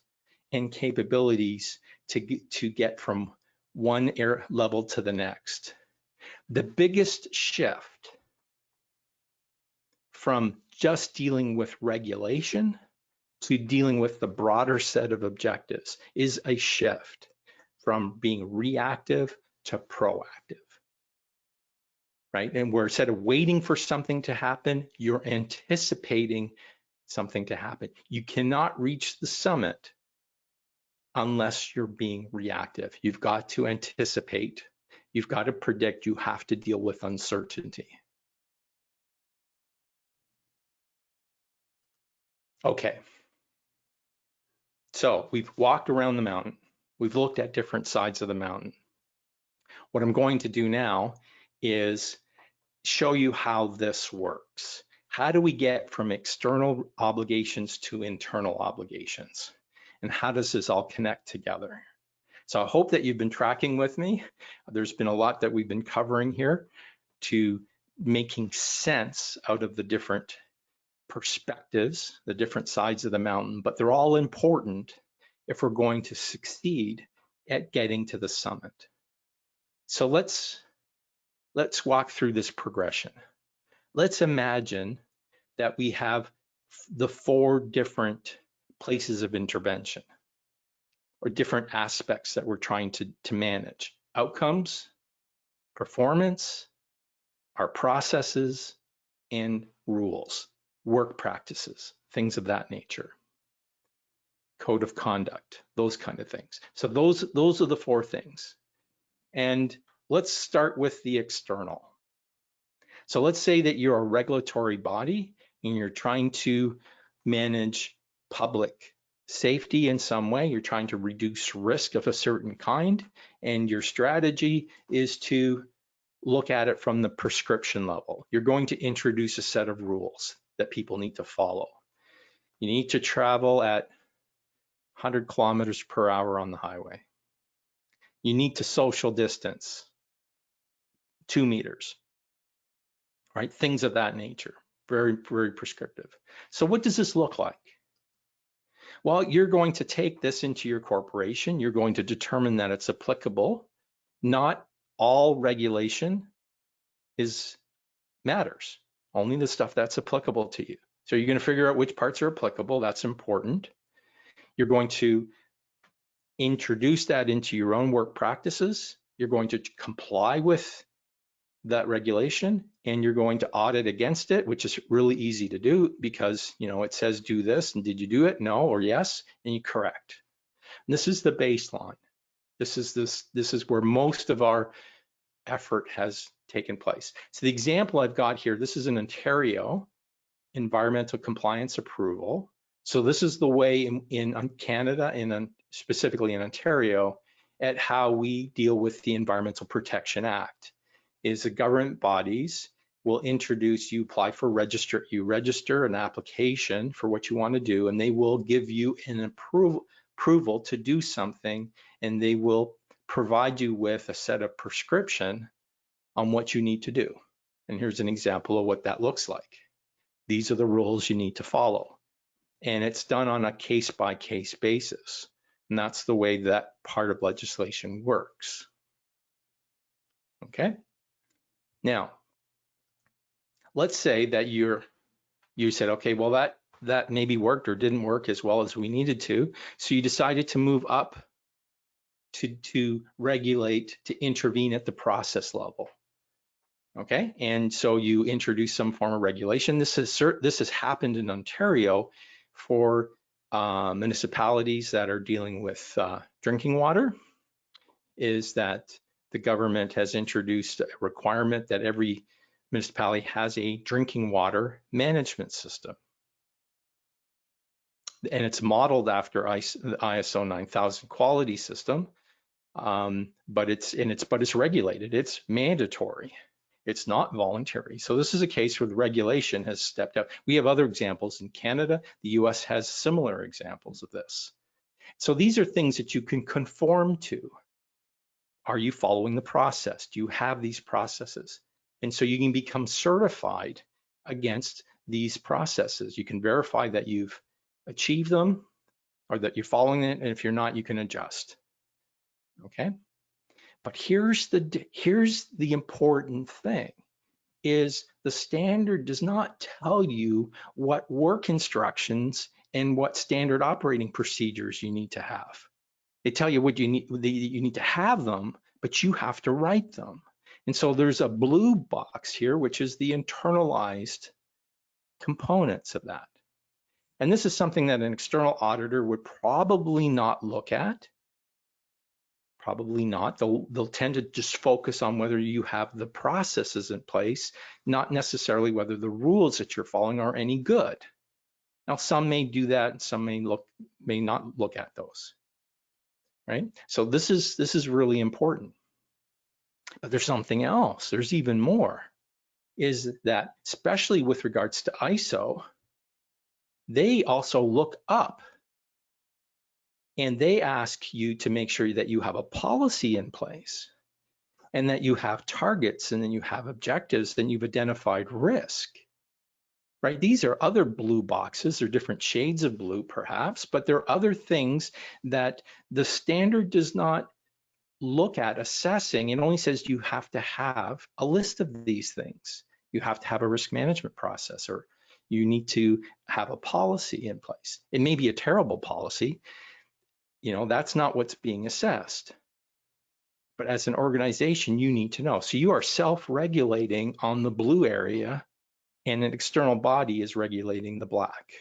and capabilities to get from one level to the next. The biggest shift from just dealing with regulation to dealing with the broader set of objectives is a shift from being reactive to proactive, right? And where instead of waiting for something to happen, you're anticipating something to happen. You cannot reach the summit unless you're being reactive. You've got to anticipate, you've got to predict, you have to deal with uncertainty. Okay, so we've walked around the mountain. We've looked at different sides of the mountain. What I'm going to do now is show you how this works. How do we get from external obligations to internal obligations? And how does this all connect together? So I hope that you've been tracking with me. There's been a lot that we've been covering here to making sense out of the different perspectives, the different sides of the mountain, but they're all important if we're going to succeed at getting to the summit. So let's walk through this progression. Let's imagine that we have the 4 different places of intervention, or different aspects that we're trying to manage: outcomes, performance, our processes, and rules, work practices, things of that nature, code of conduct, those kind of things. So those are the 4 things. And let's start with the external. So let's say that you're a regulatory body and you're trying to manage public safety in some way. You're trying to reduce risk of a certain kind, and your strategy is to look at it from the prescription level. You're going to introduce a set of rules that people need to follow. You need to travel at 100 kilometers per hour on the highway. You need to social distance 2 meters. right? Things of that nature, very, very prescriptive. So what does this look like? Well, you're going to take this into your corporation. You're going to determine that it's applicable. Not all regulation matters, only the stuff that's applicable to you. So you're going to figure out which parts are applicable. That's important. You're going to introduce that into your own work practices. You're going to comply with that regulation, and you're going to audit against it, which is really easy to do because, you know, it says do this, and did you do it? No or yes, and you correct. And this is the baseline. This is where most of our effort has taken place. So the example I've got here, this is an Ontario environmental compliance approval. So this is the way in Canada and specifically in Ontario at how we deal with the Environmental Protection Act. Is the government bodies will introduce, you apply for you register an application for what you want to do, and they will give you an approval to do something, and they will provide you with a set of prescription on what you need to do. And here's an example of what that looks like. These are the rules you need to follow. And it's done on a case-by-case basis. And that's the way that part of legislation works. Okay? Now, let's say that you said, okay, well, that maybe worked or didn't work as well as we needed to. So you decided to move up to regulate, to intervene at the process level. Okay, and so you introduce some form of regulation. This has happened in Ontario for municipalities that are dealing with drinking water, is that the government has introduced a requirement that every municipality has a drinking water management system. And it's modeled after the ISO 9000 quality system, but it's regulated, it's mandatory. It's not voluntary. So this is a case where the regulation has stepped up. We have other examples in Canada. The US has similar examples of this. So these are things that you can conform to. Are you following the process? Do you have these processes? And so you can become certified against these processes. You can verify that you've achieved them or that you're following it. And if you're not, you can adjust. Okay? But here's the important thing, is the standard does not tell you what work instructions and what standard operating procedures you need to have. They tell you what you need to have them, but you have to write them. And so there's a blue box here, which is the internalized components of that. And this is something that an external auditor would probably not look at. Probably not. They'll tend to just focus on whether you have the processes in place, not necessarily whether the rules that you're following are any good. Now, some may do that, and some may not look at those, right? So this is really important. But there's something else. There's even more. Is that, especially with regards to ISO, they also look up. And they ask you to make sure that you have a policy in place and that you have targets and then you have objectives, then you've identified risk, right? These are other blue boxes. They're different shades of blue perhaps, but there are other things that the standard does not look at assessing. It only says you have to have a list of these things. You have to have a risk management process, or you need to have a policy in place. It may be a terrible policy. You know, that's not what's being assessed. But as an organization, you need to know. So you are self-regulating on the blue area, and an external body is regulating the black.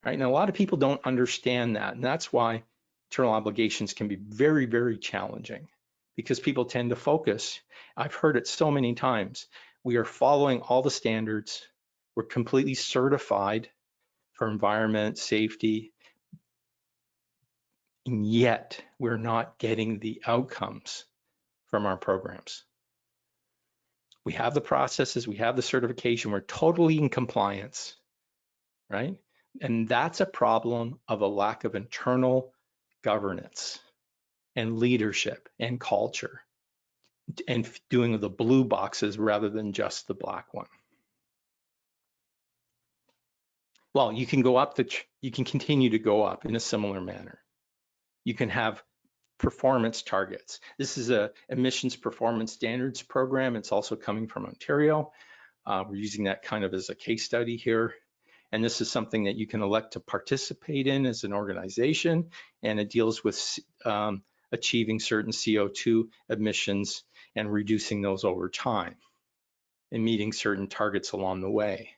Right? And a lot of people don't understand that. And that's why internal obligations can be very, very challenging, because people tend to focus. I've heard it so many times. We are following all the standards. We're completely certified for environment, safety, and yet we're not getting the outcomes from our programs. We have the processes, we have the certification, we're totally in compliance, right? And that's a problem of a lack of internal governance and leadership and culture. and doing the blue boxes rather than just the black one. Well, you can go up you can continue to go up in a similar manner. You can have performance targets. This is a emissions performance standards program. It's also coming from Ontario. We're using that kind of as a case study here. And this is something that you can elect to participate in as an organization, and it deals with achieving certain CO2 emissions and reducing those over time and meeting certain targets along the way.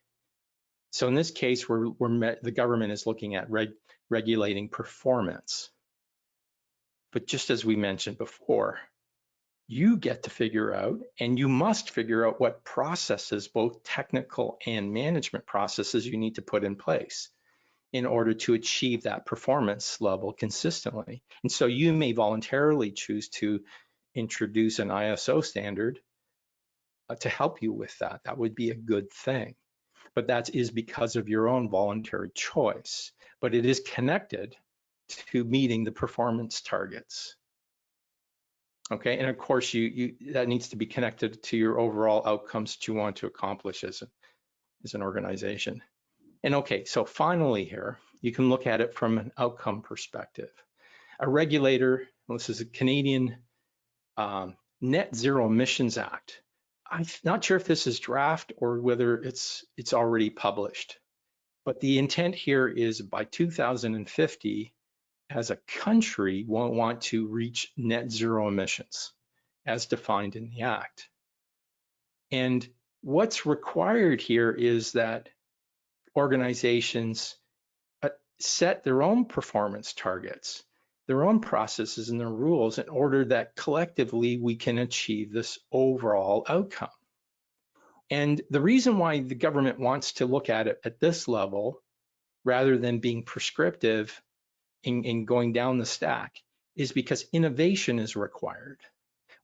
So in this case, the government is looking at regulating performance. But just as we mentioned before, you get to figure out, and you must figure out what processes, both technical and management processes, you need to put in place in order to achieve that performance level consistently. And so you may voluntarily choose to introduce an ISO standard to help you with that. That would be a good thing. But that is because of your own voluntary choice. But it is connected to meeting the performance targets. Okay, and of course, that needs to be connected to your overall outcomes that you want to accomplish as an organization. And okay, so finally here, you can look at it from an outcome perspective. A regulator, this is a Canadian Net Zero Emissions Act. I'm not sure if this is draft or whether it's already published, but the intent here is by 2050, as a country, won't want to reach net zero emissions as defined in the Act. And what's required here is that organizations set their own performance targets, their own processes and their rules in order that collectively we can achieve this overall outcome. And the reason why the government wants to look at it at this level, rather than being prescriptive in going down the stack, is because innovation is required.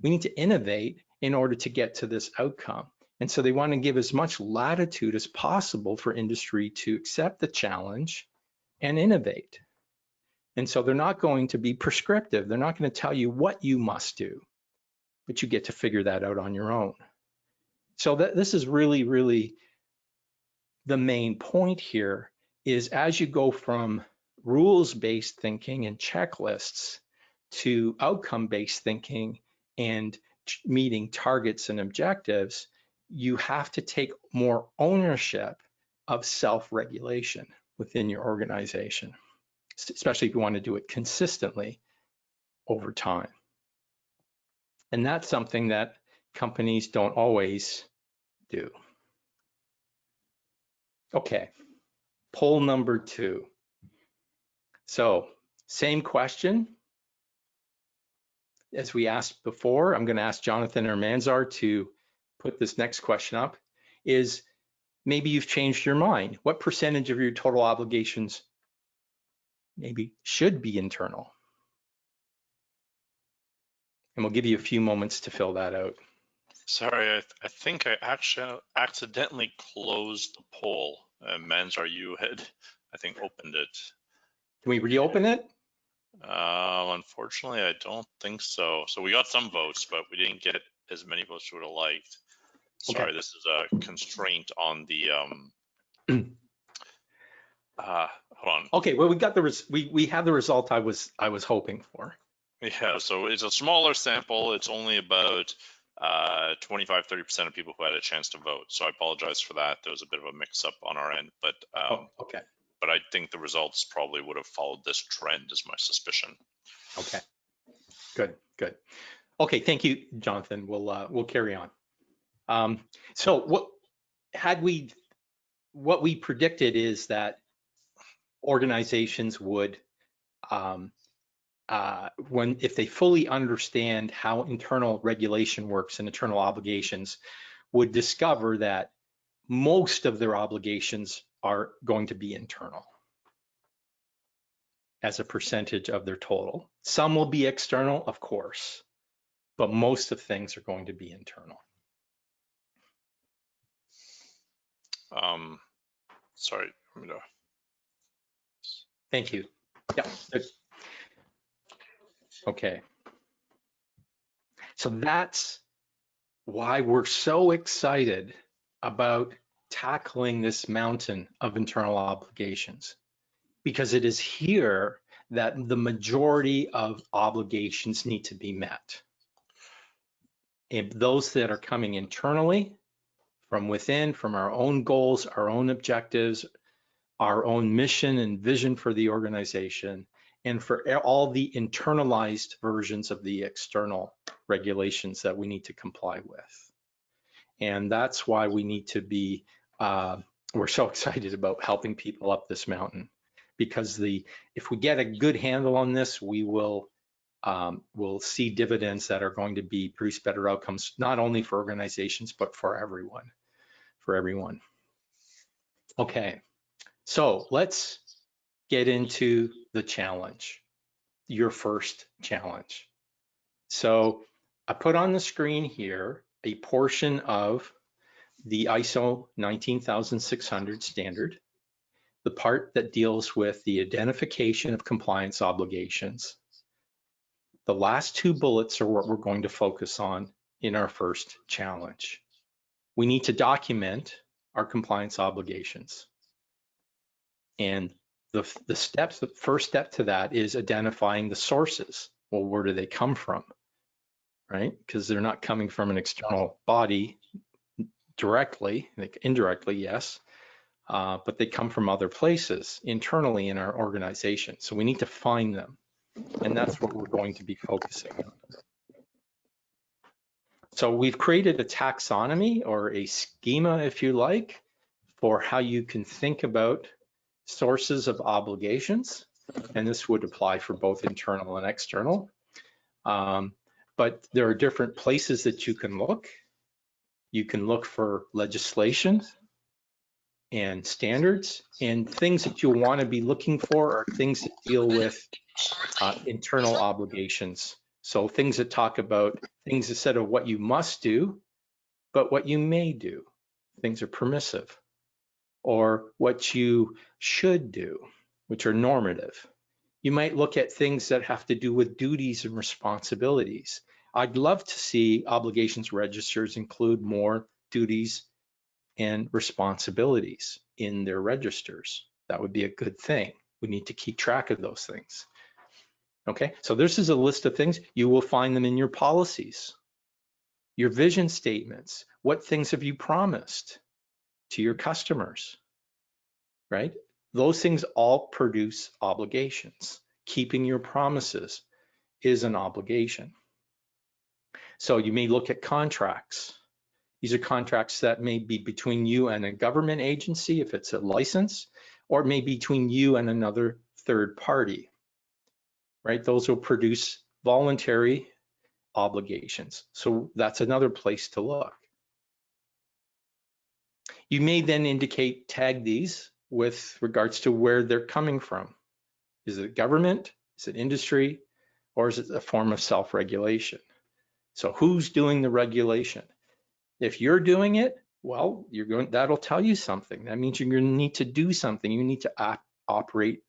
We need to innovate in order to get to this outcome. And so they want to give as much latitude as possible for industry to accept the challenge and innovate. And so they're not going to be prescriptive. They're not going to tell you what you must do, but you get to figure that out on your own. So this is really, really the main point here, is as you go from rules-based thinking and checklists to outcome-based thinking and meeting targets and objectives, you have to take more ownership of self-regulation within your organization, especially if you want to do it consistently over time. And that's something that companies don't always do. Okay, poll number 2. So same question as we asked before. I'm going to ask Jonathan or Manzar to put this next question up. Is maybe you've changed your mind. What percentage of your total obligations maybe should be internal? And we'll give you a few moments to fill that out. Sorry, I think I actually accidentally closed the poll. Manzar, you had, I think, opened it. Can we reopen it? Unfortunately, I don't think so. So we got some votes, but we didn't get as many votes as we would have liked. Sorry, Okay. this is a constraint on the, hold on. Okay, well, we have the result I was hoping for. Yeah, so it's a smaller sample. It's only about 25-30% of people who had a chance to vote. So I apologize for that. There was a bit of a mix-up on our end, but okay. But I think the results probably would have followed this trend, is my suspicion. Okay, good. Okay, thank you, Jonathan. We'll carry on. So what we predicted is that organizations would, if they fully understand how internal regulation works and internal obligations, would discover that most of their obligations are going to be internal as a percentage of their total. Some will be external, of course, but most of things are going to be internal. Sorry. Thank you. Yeah. Okay. So that's why we're so excited about tackling this mountain of internal obligations, because it is here that the majority of obligations need to be met. And those that are coming internally from within, from our own goals, our own objectives, our own mission and vision for the organization, and for all the internalized versions of the external regulations that we need to comply with. And that's why we need to be, we're so excited about helping people up this mountain, because if we get a good handle on this, we'll see dividends that are going to produce better outcomes, not only for organizations, but for everyone, Okay, so let's get into the challenge, your first challenge. So I put on the screen here a portion of the ISO 19600 standard, the part that deals with the identification of compliance obligations. The last two bullets are what we're going to focus on in our first challenge. We need to document our compliance obligations. And the first step to that is identifying the sources. Well, where do they come from, right? Because they're not coming from an external body directly, like indirectly, yes, but they come from other places internally in our organization. So we need to find them. And that's what we're going to be focusing on. So we've created a taxonomy, or a schema, if you like, for how you can think about sources of obligations. And this would apply for both internal and external. But there are different places that you can look. You can look for legislation and standards, and things that you'll want to be looking for are things that deal with internal obligations. So things that talk about things instead of what you must do, but what you may do. Things are permissive. Or what you should do, which are normative. You might look at things that have to do with duties and responsibilities. I'd love to see obligations registers include more duties and responsibilities in their registers. That would be a good thing. We need to keep track of those things. Okay, so this is a list of things. You will find them in your policies, your vision statements. What things have you promised to your customers, right? Those things all produce obligations. Keeping your promises is an obligation. So you may look at contracts. These are contracts that may be between you and a government agency, if it's a license, or it may be between you and another third party, right? Those will produce voluntary obligations. So that's another place to look. You may then tag these with regards to where they're coming from. Is it government? Is it industry? Or is it a form of self-regulation? So who's doing the regulation? If you're doing it, well, that'll tell you something. That means you're going to need to do something. You need to operate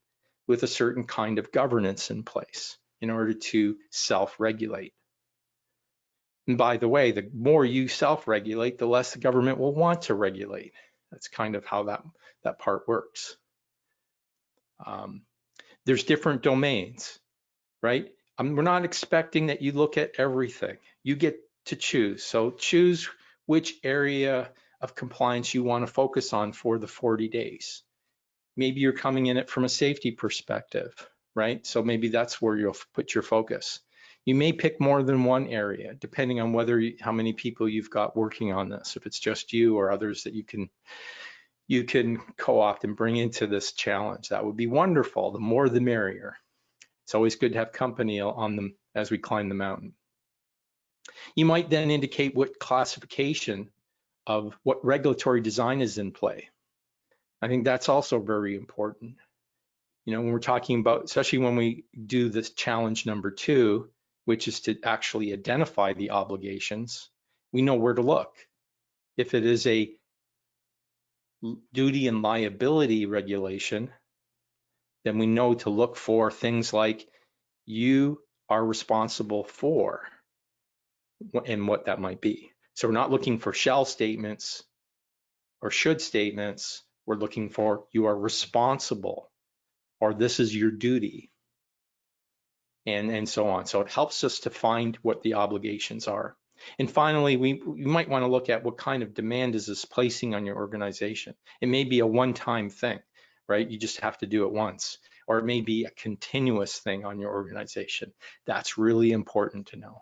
with a certain kind of governance in place in order to self-regulate. And by the way, the more you self-regulate, the less the government will want to regulate. That's kind of how that part works. There's different domains, right? We're not expecting that you look at everything. You get to choose. So choose which area of compliance you want to focus on for the 40 days. Maybe you're coming in it from a safety perspective, right? So maybe that's where you'll put your focus. You may pick more than one area, depending on how many people you've got working on this. If it's just you or others that you can co-opt and bring into this challenge, that would be wonderful. The more the merrier. It's always good to have company on them as we climb the mountain. You might then indicate what classification of what regulatory design is in play. I think that's also very important. You know, when we're talking about, especially when we do this challenge number 2, which is to actually identify the obligations, we know where to look. If it is a duty and liability regulation, then we know to look for things like you are responsible for and what that might be. So we're not looking for shall statements or should statements. We're looking for you are responsible, or this is your duty, and so on. So it helps us to find what the obligations are. And finally, we might want to look at what kind of demand is this placing on your organization. It may be a one-time thing, right? You just have to do it once. Or it may be a continuous thing on your organization. That's really important to know.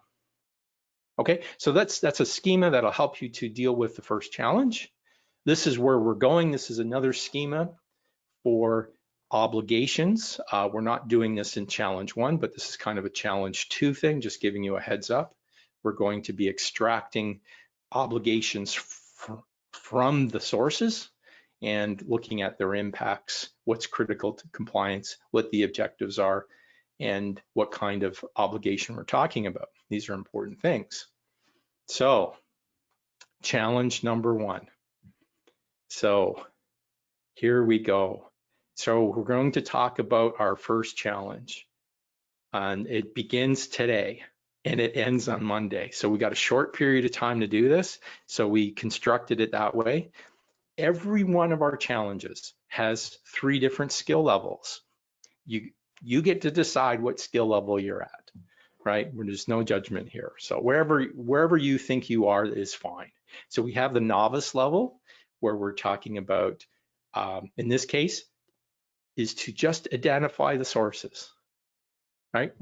Okay, so that's a schema that'll help you to deal with the first challenge. This is where we're going. This is another schema for obligations. We're not doing this in challenge 1, but this is kind of a challenge 2 thing, just giving you a heads up. We're going to be extracting obligations from the sources and looking at their impacts, what's critical to compliance, what the objectives are, and what kind of obligation we're talking about. These are important things. So, challenge number 1. So, here we go. So we're going to talk about our first challenge, and it begins today and it ends on Monday. So we got a short period of time to do this. So we constructed it that way. Every one of our challenges has 3 different skill levels. You get to decide what skill level you're at, right? There's no judgment here. So wherever you think you are is fine. So we have the novice level where we're talking about, in this case, is to just identify the sources, right?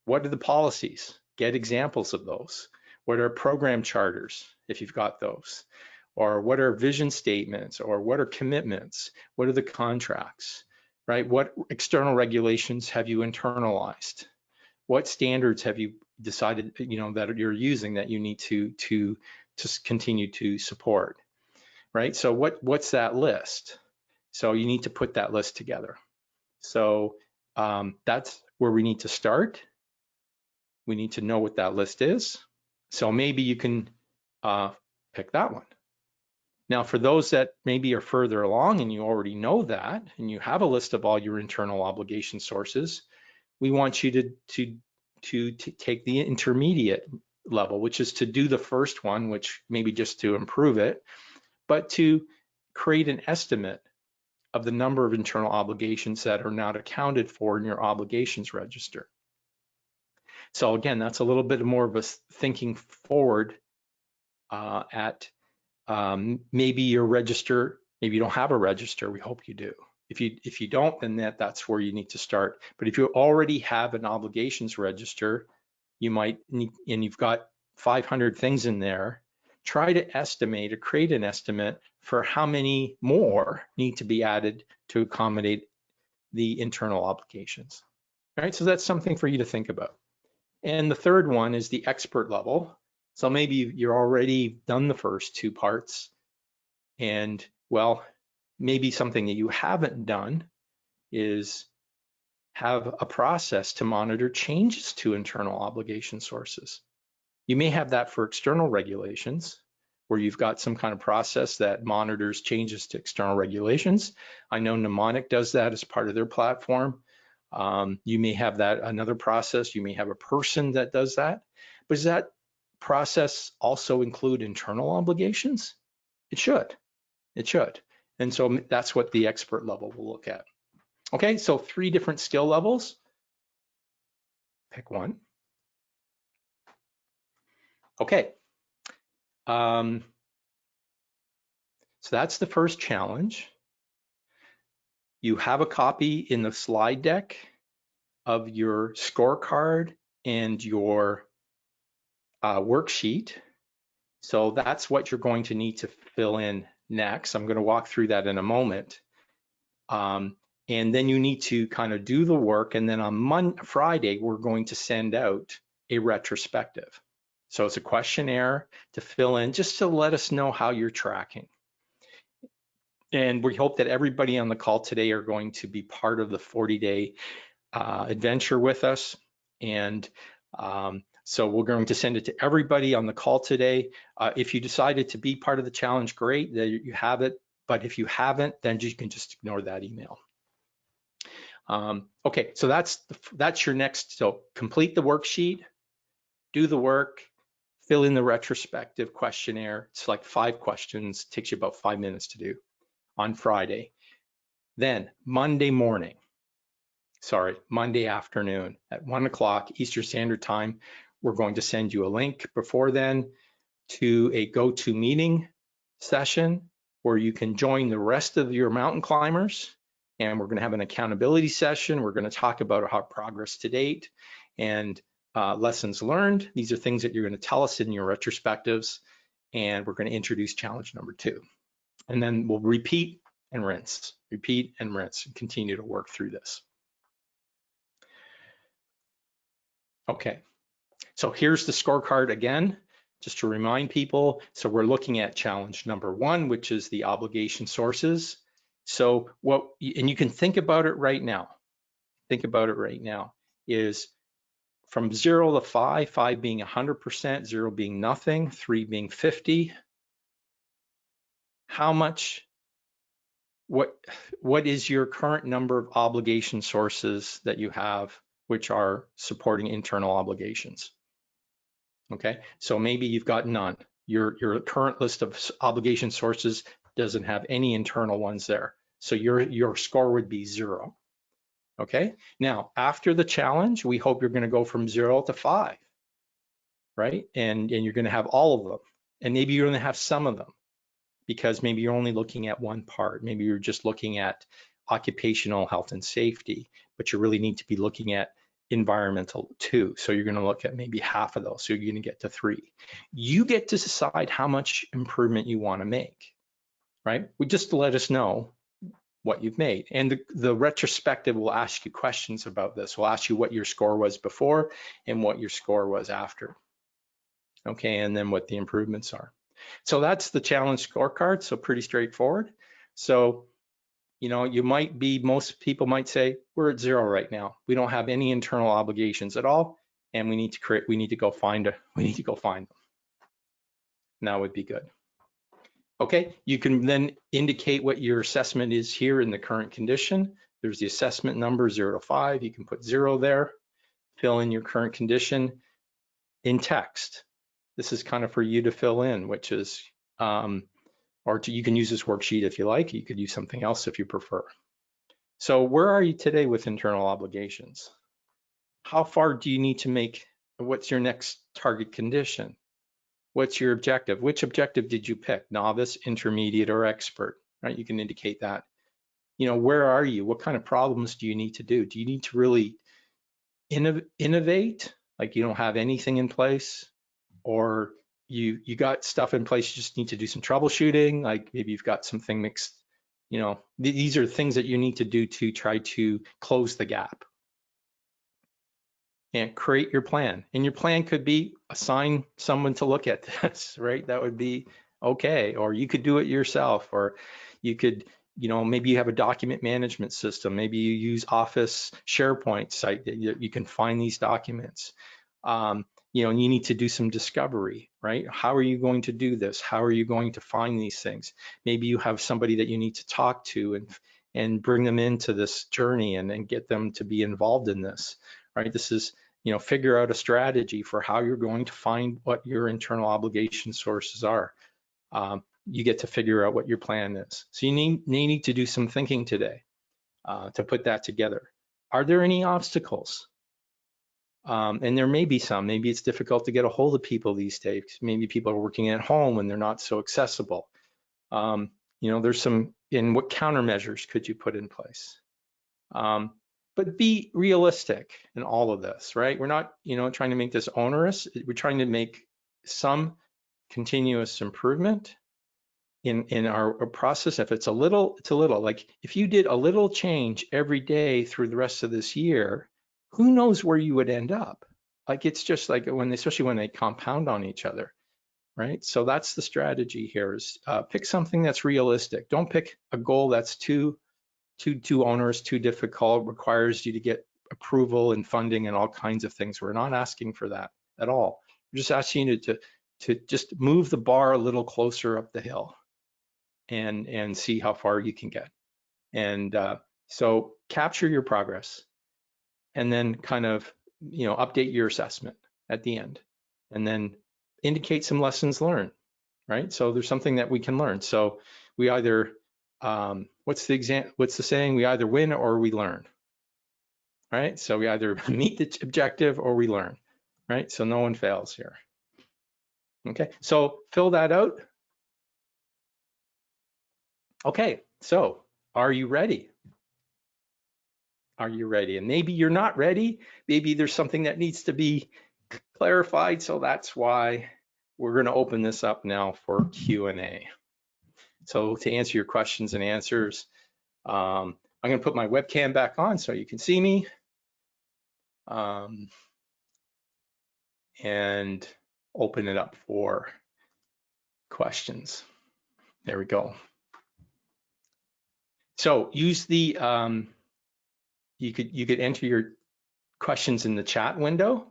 What are the policies? Get examples of those. What are program charters, if you've got those? Or what are vision statements? Or what are commitments? What are the contracts, right? What external regulations have you internalized? What standards have you decided, that you're using that you need to continue to support, right? So what's that list? So you need to put that list together. So that's where we need to start. We need to know what that list is. So maybe you can pick that one. Now, for those that maybe are further along and you already know that, and you have a list of all your internal obligation sources, we want you to take the intermediate level, which is to do the first one, which maybe just to improve it, but to create an estimate of the number of internal obligations that are not accounted for in your obligations register. So again, that's a little bit more of a thinking forward at maybe your register, maybe you don't have a register, we hope you do. If you don't, then that's where you need to start. But if you already have an obligations register, you might need, and you've got 500 things in there, try to estimate or create an estimate for how many more need to be added to accommodate the internal obligations. All right, so that's something for you to think about. And the third one is the expert level. So maybe you're already done the first 2 parts, and well, maybe something that you haven't done is have a process to monitor changes to internal obligation sources. You may have that for external regulations, where you've got some kind of process that monitors changes to external regulations. I know Mnemonic does that as part of their platform. You may have that another process. You may have a person that does that. But does that process also include internal obligations? It should. It should. And so that's what the expert level will look at. Okay, so 3 different skill levels. Pick one. Okay. So that's the first challenge. You have a copy in the slide deck of your scorecard and your worksheet. So that's what you're going to need to fill in next. I'm going to walk through that in a moment. And then you need to kind of do the work. And then on Friday, we're going to send out a retrospective. So it's a questionnaire to fill in just to let us know how you're tracking. And we hope that everybody on the call today are going to be part of the 40-day adventure with us. And so we're going to send it to everybody on the call today. If you decided to be part of the challenge, great, that you have it. But if you haven't, then you can just ignore that email. Okay, so that's your next. So complete the worksheet, do the work, fill in the retrospective questionnaire. It's like 5 questions, takes you about 5 minutes to do on Friday. Then Monday afternoon at 1 o'clock Eastern Standard Time, we're going to send you a link before then to a GoToMeeting session where you can join the rest of your mountain climbers. And we're going to have an accountability session. We're going to talk about our progress to date and lessons learned. These are things that you're going to tell us in your retrospectives. And we're going to introduce challenge number 2. And then we'll repeat and rinse, and continue to work through this. Okay, so here's the scorecard again, just to remind people. So we're looking at challenge number 1, which is the obligation sources. So and you can think about it right now. Is from 0 to 5, 5 being 100%, 0 being nothing, 3 being 50. How much, what is your current number of obligation sources that you have which are supporting internal obligations? Okay, so maybe you've got none. Your current list of obligation sources doesn't have any internal ones there. So your score would be 0. Okay, now after the challenge, we hope you're going to go from 0 to 5, right? And you're going to have all of them. And maybe you're going to have some of them because maybe you're only looking at one part. Maybe you're just looking at occupational health and safety, but you really need to be looking at environmental too. So you're going to look at maybe half of those. So you're going to get to 3. You get to decide how much improvement you want to make, right? Just let us know what you've made. And the retrospective will ask you questions about this. We'll ask you what your score was before and what your score was after. Okay, and then what the improvements are. So that's the challenge scorecard. So pretty straightforward. So, you know, most people might say, we're at 0 right now. We don't have any internal obligations at all. And we need to go find them. And that would be good. Okay, you can then indicate what your assessment is here in the current condition. There's the assessment number 0 to 5. You can put 0 there, fill in your current condition in text. This is kind of for you to fill in, which is, you can use this worksheet if you like. You could use something else if you prefer. So where are you today with internal obligations? How far do you need to make? What's your next target condition? What's your objective? Which objective did you pick? Novice, intermediate, or expert, right? You can indicate that. You know, where are you? What kind of problems do you need to do? Do you need to really innovate? Like you don't have anything in place, or you got stuff in place, you just need to do some troubleshooting, like maybe you've got something mixed. You know, these are things that you need to do to try to close the gap. And create your plan. And your plan could be assign someone to look at this, right? That would be okay. Or you could do it yourself, or you could, you know, maybe you have a document management system. Maybe you use Office SharePoint site that you can find these documents. You know, and you need to do some discovery, right? How are you going to do this? How are you going to find these things? Maybe you have somebody that you need to talk to and bring them into this journey and get them to be involved in this, right? This is, you know, figure out a strategy for how you're going to find what your internal obligation sources are. You get to figure out what your plan is. So you need to do some thinking today to put that together. Are there any obstacles? And there may be some. Maybe it's difficult to get a hold of people these days. Maybe people are working at home and they're not so accessible. You know, there's some, and what countermeasures could you put in place? But be realistic in all of this, right? We're not, you know, trying to make this onerous. We're trying to make some continuous improvement in our process. If it's a little, it's a little. Like if you did a little change every day through the rest of this year, who knows where you would end up? Like it's just like especially when they compound on each other, right? So that's the strategy here is pick something that's realistic. Don't pick a goal that's too onerous, too difficult, requires you to get approval and funding and all kinds of things. We're not asking for that at all. We're just asking you to just move the bar a little closer up the hill and see how far you can get. And so capture your progress and then kind of, you know, update your assessment at the end. And then indicate some lessons learned, right? So there's something that we can learn. So we either, what's the saying? We either win or we learn, right? So we either meet the objective or we learn, right? So no one fails here. Okay, so fill that out. Okay, so are you ready? Are you ready? And maybe you're not ready. Maybe there's something that needs to be clarified. So that's why we're going to open this up now for Q&A. So to answer your questions and answers, I'm going to put my webcam back on so you can see me. And open it up for questions. There we go. So use the, you could enter your questions in the chat window,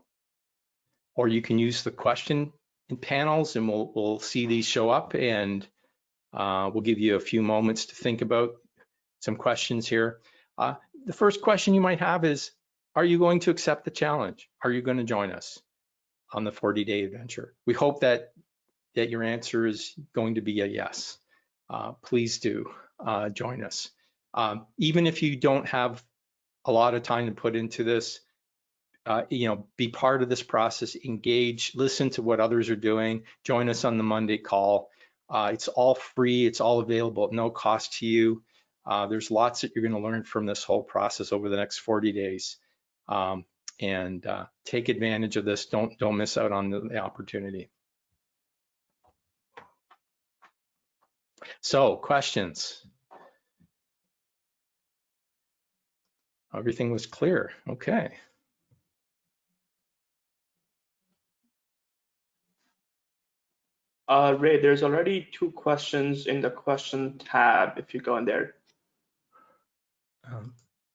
or you can use the question in panels, and we'll see these show up, and we'll give you a few moments to think about some questions here. The first question you might have is, are you going to accept the challenge? Are you going to join us on the 40-day adventure? We hope that your answer is going to be a yes. Please do join us. Even if you don't have a lot of time to put into this, be part of this process, engage, listen to what others are doing, join us on the Monday call. It's all free, it's all available at no cost to you. There's lots that you're going to learn from this whole process over the next 40 days. And take advantage of this. Don't miss out on the opportunity. So, questions? Everything was clear. Okay. Ray, there's already 2 questions in the question tab if you go in there.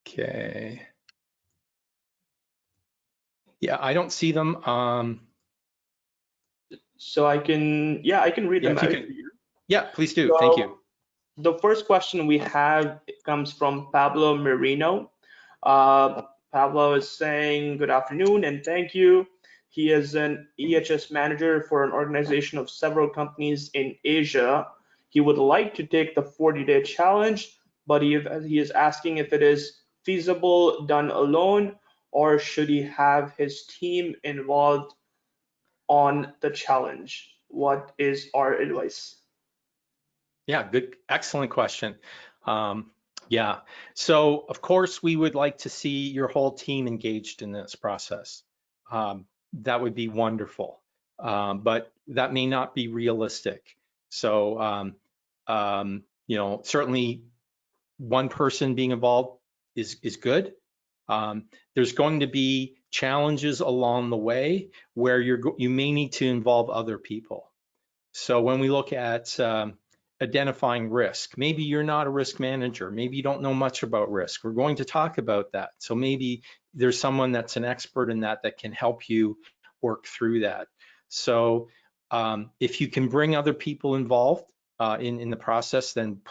Okay. Yeah, I don't see them. So I can read them out. Yeah, please do. Thank you. The first question we have comes from Pablo Merino. Pablo is saying, good afternoon and thank you. He is an EHS manager for an organization of several companies in Asia. He would like to take the 40-day challenge, but he is asking if it is feasible done alone, or should he have his team involved on the challenge? What is our advice? Yeah, good, excellent question. Yeah, so of course we would like to see your whole team engaged in this process. That would be wonderful, but that may not be realistic. So, certainly one person being involved is good. There's going to be challenges along the way where you may need to involve other people. So when we look at identifying risk, maybe you're not a risk manager, maybe you don't know much about risk. We're going to talk about that. So maybe there's someone that's an expert in that can help you work through that. So if you can bring other people involved in the process, then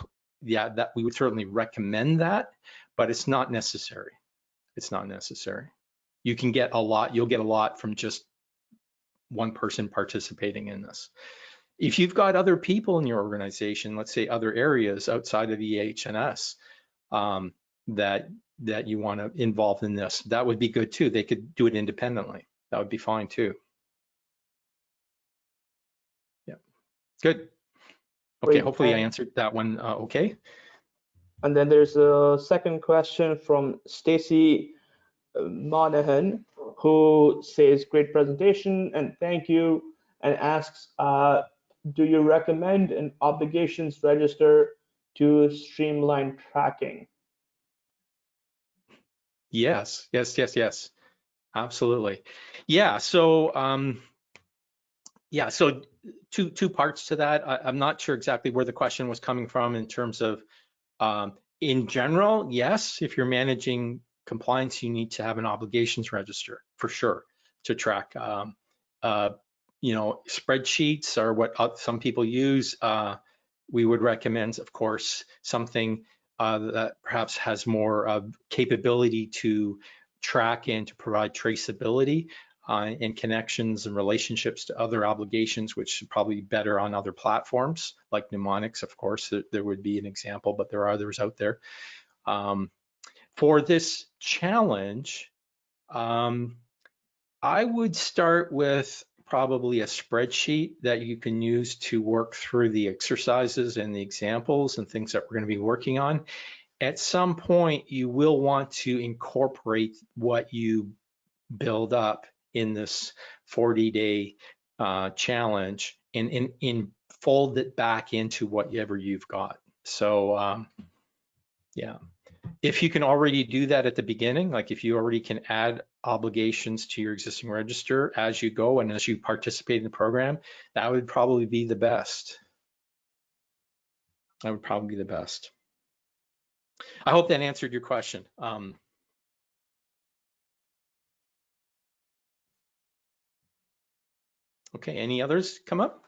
yeah, that we would certainly recommend that, but it's not necessary. It's not necessary. You can get a lot, you'll get a lot from just one person participating in this. If you've got other people in your organization, let's say other areas outside of EH&S that you want to involve in this, that would be good too. They could do it independently. That would be fine too. Yeah, good. Okay, Great. hopefully I answered that one okay. And then there's a second question from Stacy Monahan, who says, great presentation and thank you, and asks, do you recommend an obligations register to streamline tracking? Yes, absolutely. Yeah, so so two parts to that. I'm not sure exactly where the question was coming from in terms of in general, yes, if you're managing compliance, you need to have an obligations register for sure to track. Spreadsheets are what some people use. We would recommend, of course, something that perhaps has more capability to track and to provide traceability. and connections and relationships to other obligations, which should probably be better on other platforms like mnemonics. Of course, there would be an example, but there are others out there. For this challenge, I would start with probably a spreadsheet that you can use to work through the exercises and the examples and things that we're going to be working on. At some point, you will want to incorporate what you build up in this 40-day challenge and fold it back into whatever you've got. So yeah, if you can already do that at the beginning, like if you already can add obligations to your existing register as you go and as you participate in the program, that would probably be the best. That would probably be the best. I hope that answered your question. Okay, any others come up?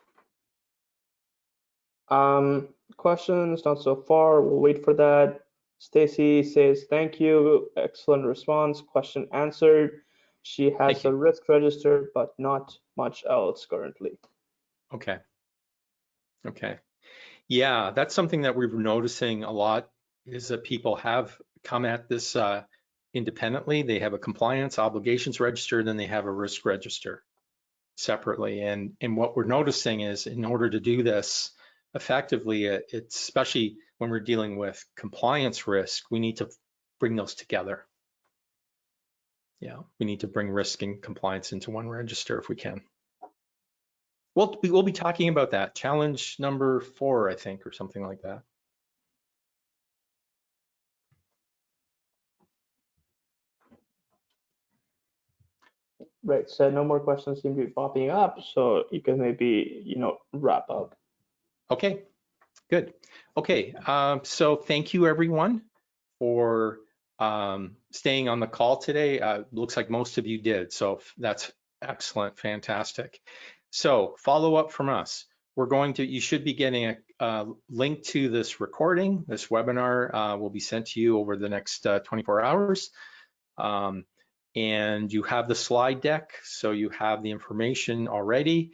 Questions, not so far. We'll wait for that. Stacy says, thank you. Excellent response. Question answered. She has a risk register, but not much else currently. Okay. Okay. Yeah, that's something that we're noticing a lot is that people have come at this independently. They have a compliance obligations register, and then they have a risk register separately. And what we're noticing is in order to do this effectively, it's especially when we're dealing with compliance risk, we need to bring those together. Yeah, we need to bring risk and compliance into one register if we can. We'll be talking about that. Challenge number 4, I think, or something like that. Right, so no more questions seem to be popping up, so you can maybe, wrap up. Okay, good. Okay, so thank you everyone for staying on the call today. Looks like most of you did, so that's excellent, fantastic. So follow up from us. You should be getting a link to this recording. This webinar will be sent to you over the next 24 hours. And you have the slide deck, so you have the information already.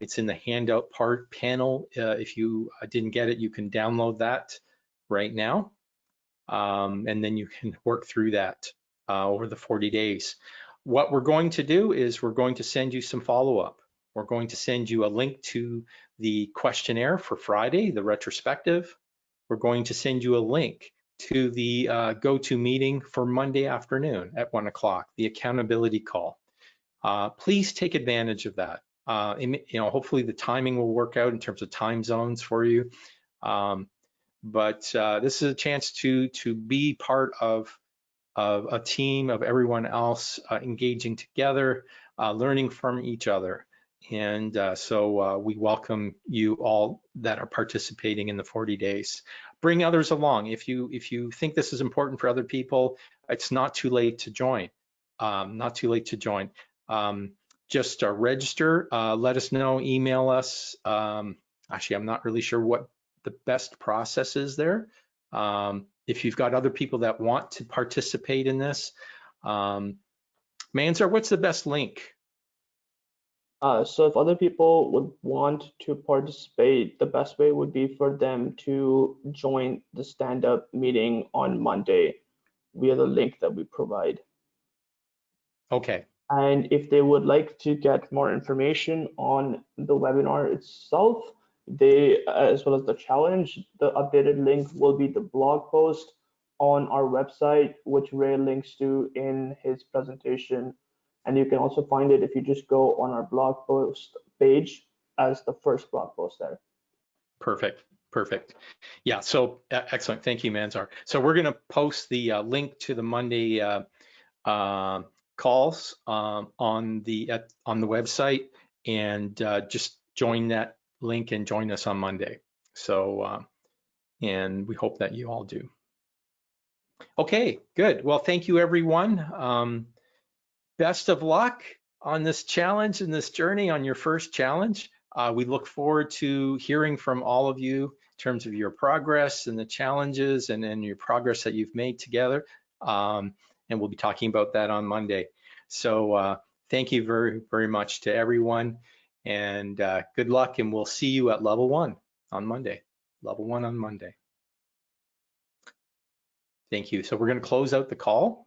It's in the handout panel. If you didn't get it, you can download that right now. And then you can work through that over the 40 days. What we're going to do is we're going to send you some follow-up. We're going to send you a link to the questionnaire for Friday, the retrospective. We're going to send you a link to the go-to meeting for Monday afternoon at 1 o'clock, the accountability call. Please take advantage of that. Hopefully the timing will work out in terms of time zones for you. But this is a chance to be part of a team of everyone else engaging together, learning from each other. And so we welcome you all that are participating in the 40 days. Bring others along. If you think this is important for other people, it's not too late to join. Not too late to join. Just register, let us know, email us. Actually, I'm not really sure what the best process is there. If you've got other people that want to participate in this, Manzar, what's the best link? So if other people would want to participate, the best way would be for them to join the stand-up meeting on Monday via the link that we provide. Okay. And if they would like to get more information on the webinar itself, as well as the challenge, the updated link will be the blog post on our website, which Ray links to in his presentation. And you can also find it if you just go on our blog post page as the first blog post there. Perfect. Perfect. Yeah, so excellent. Thank you, Manzar. So we're going to post the link to the Monday calls on the website, and just join that link and join us on Monday. So, and we hope that you all do. Okay, good. Well, thank you, everyone. Best of luck on this challenge and this journey on your first challenge. We look forward to hearing from all of you in terms of your progress and the challenges and your progress that you've made together. And we'll be talking about that on Monday. So thank you very, very much to everyone, and good luck, and we'll see you at level 1 on Monday. Level 1 on Monday. Thank you. So we're going to close out the call.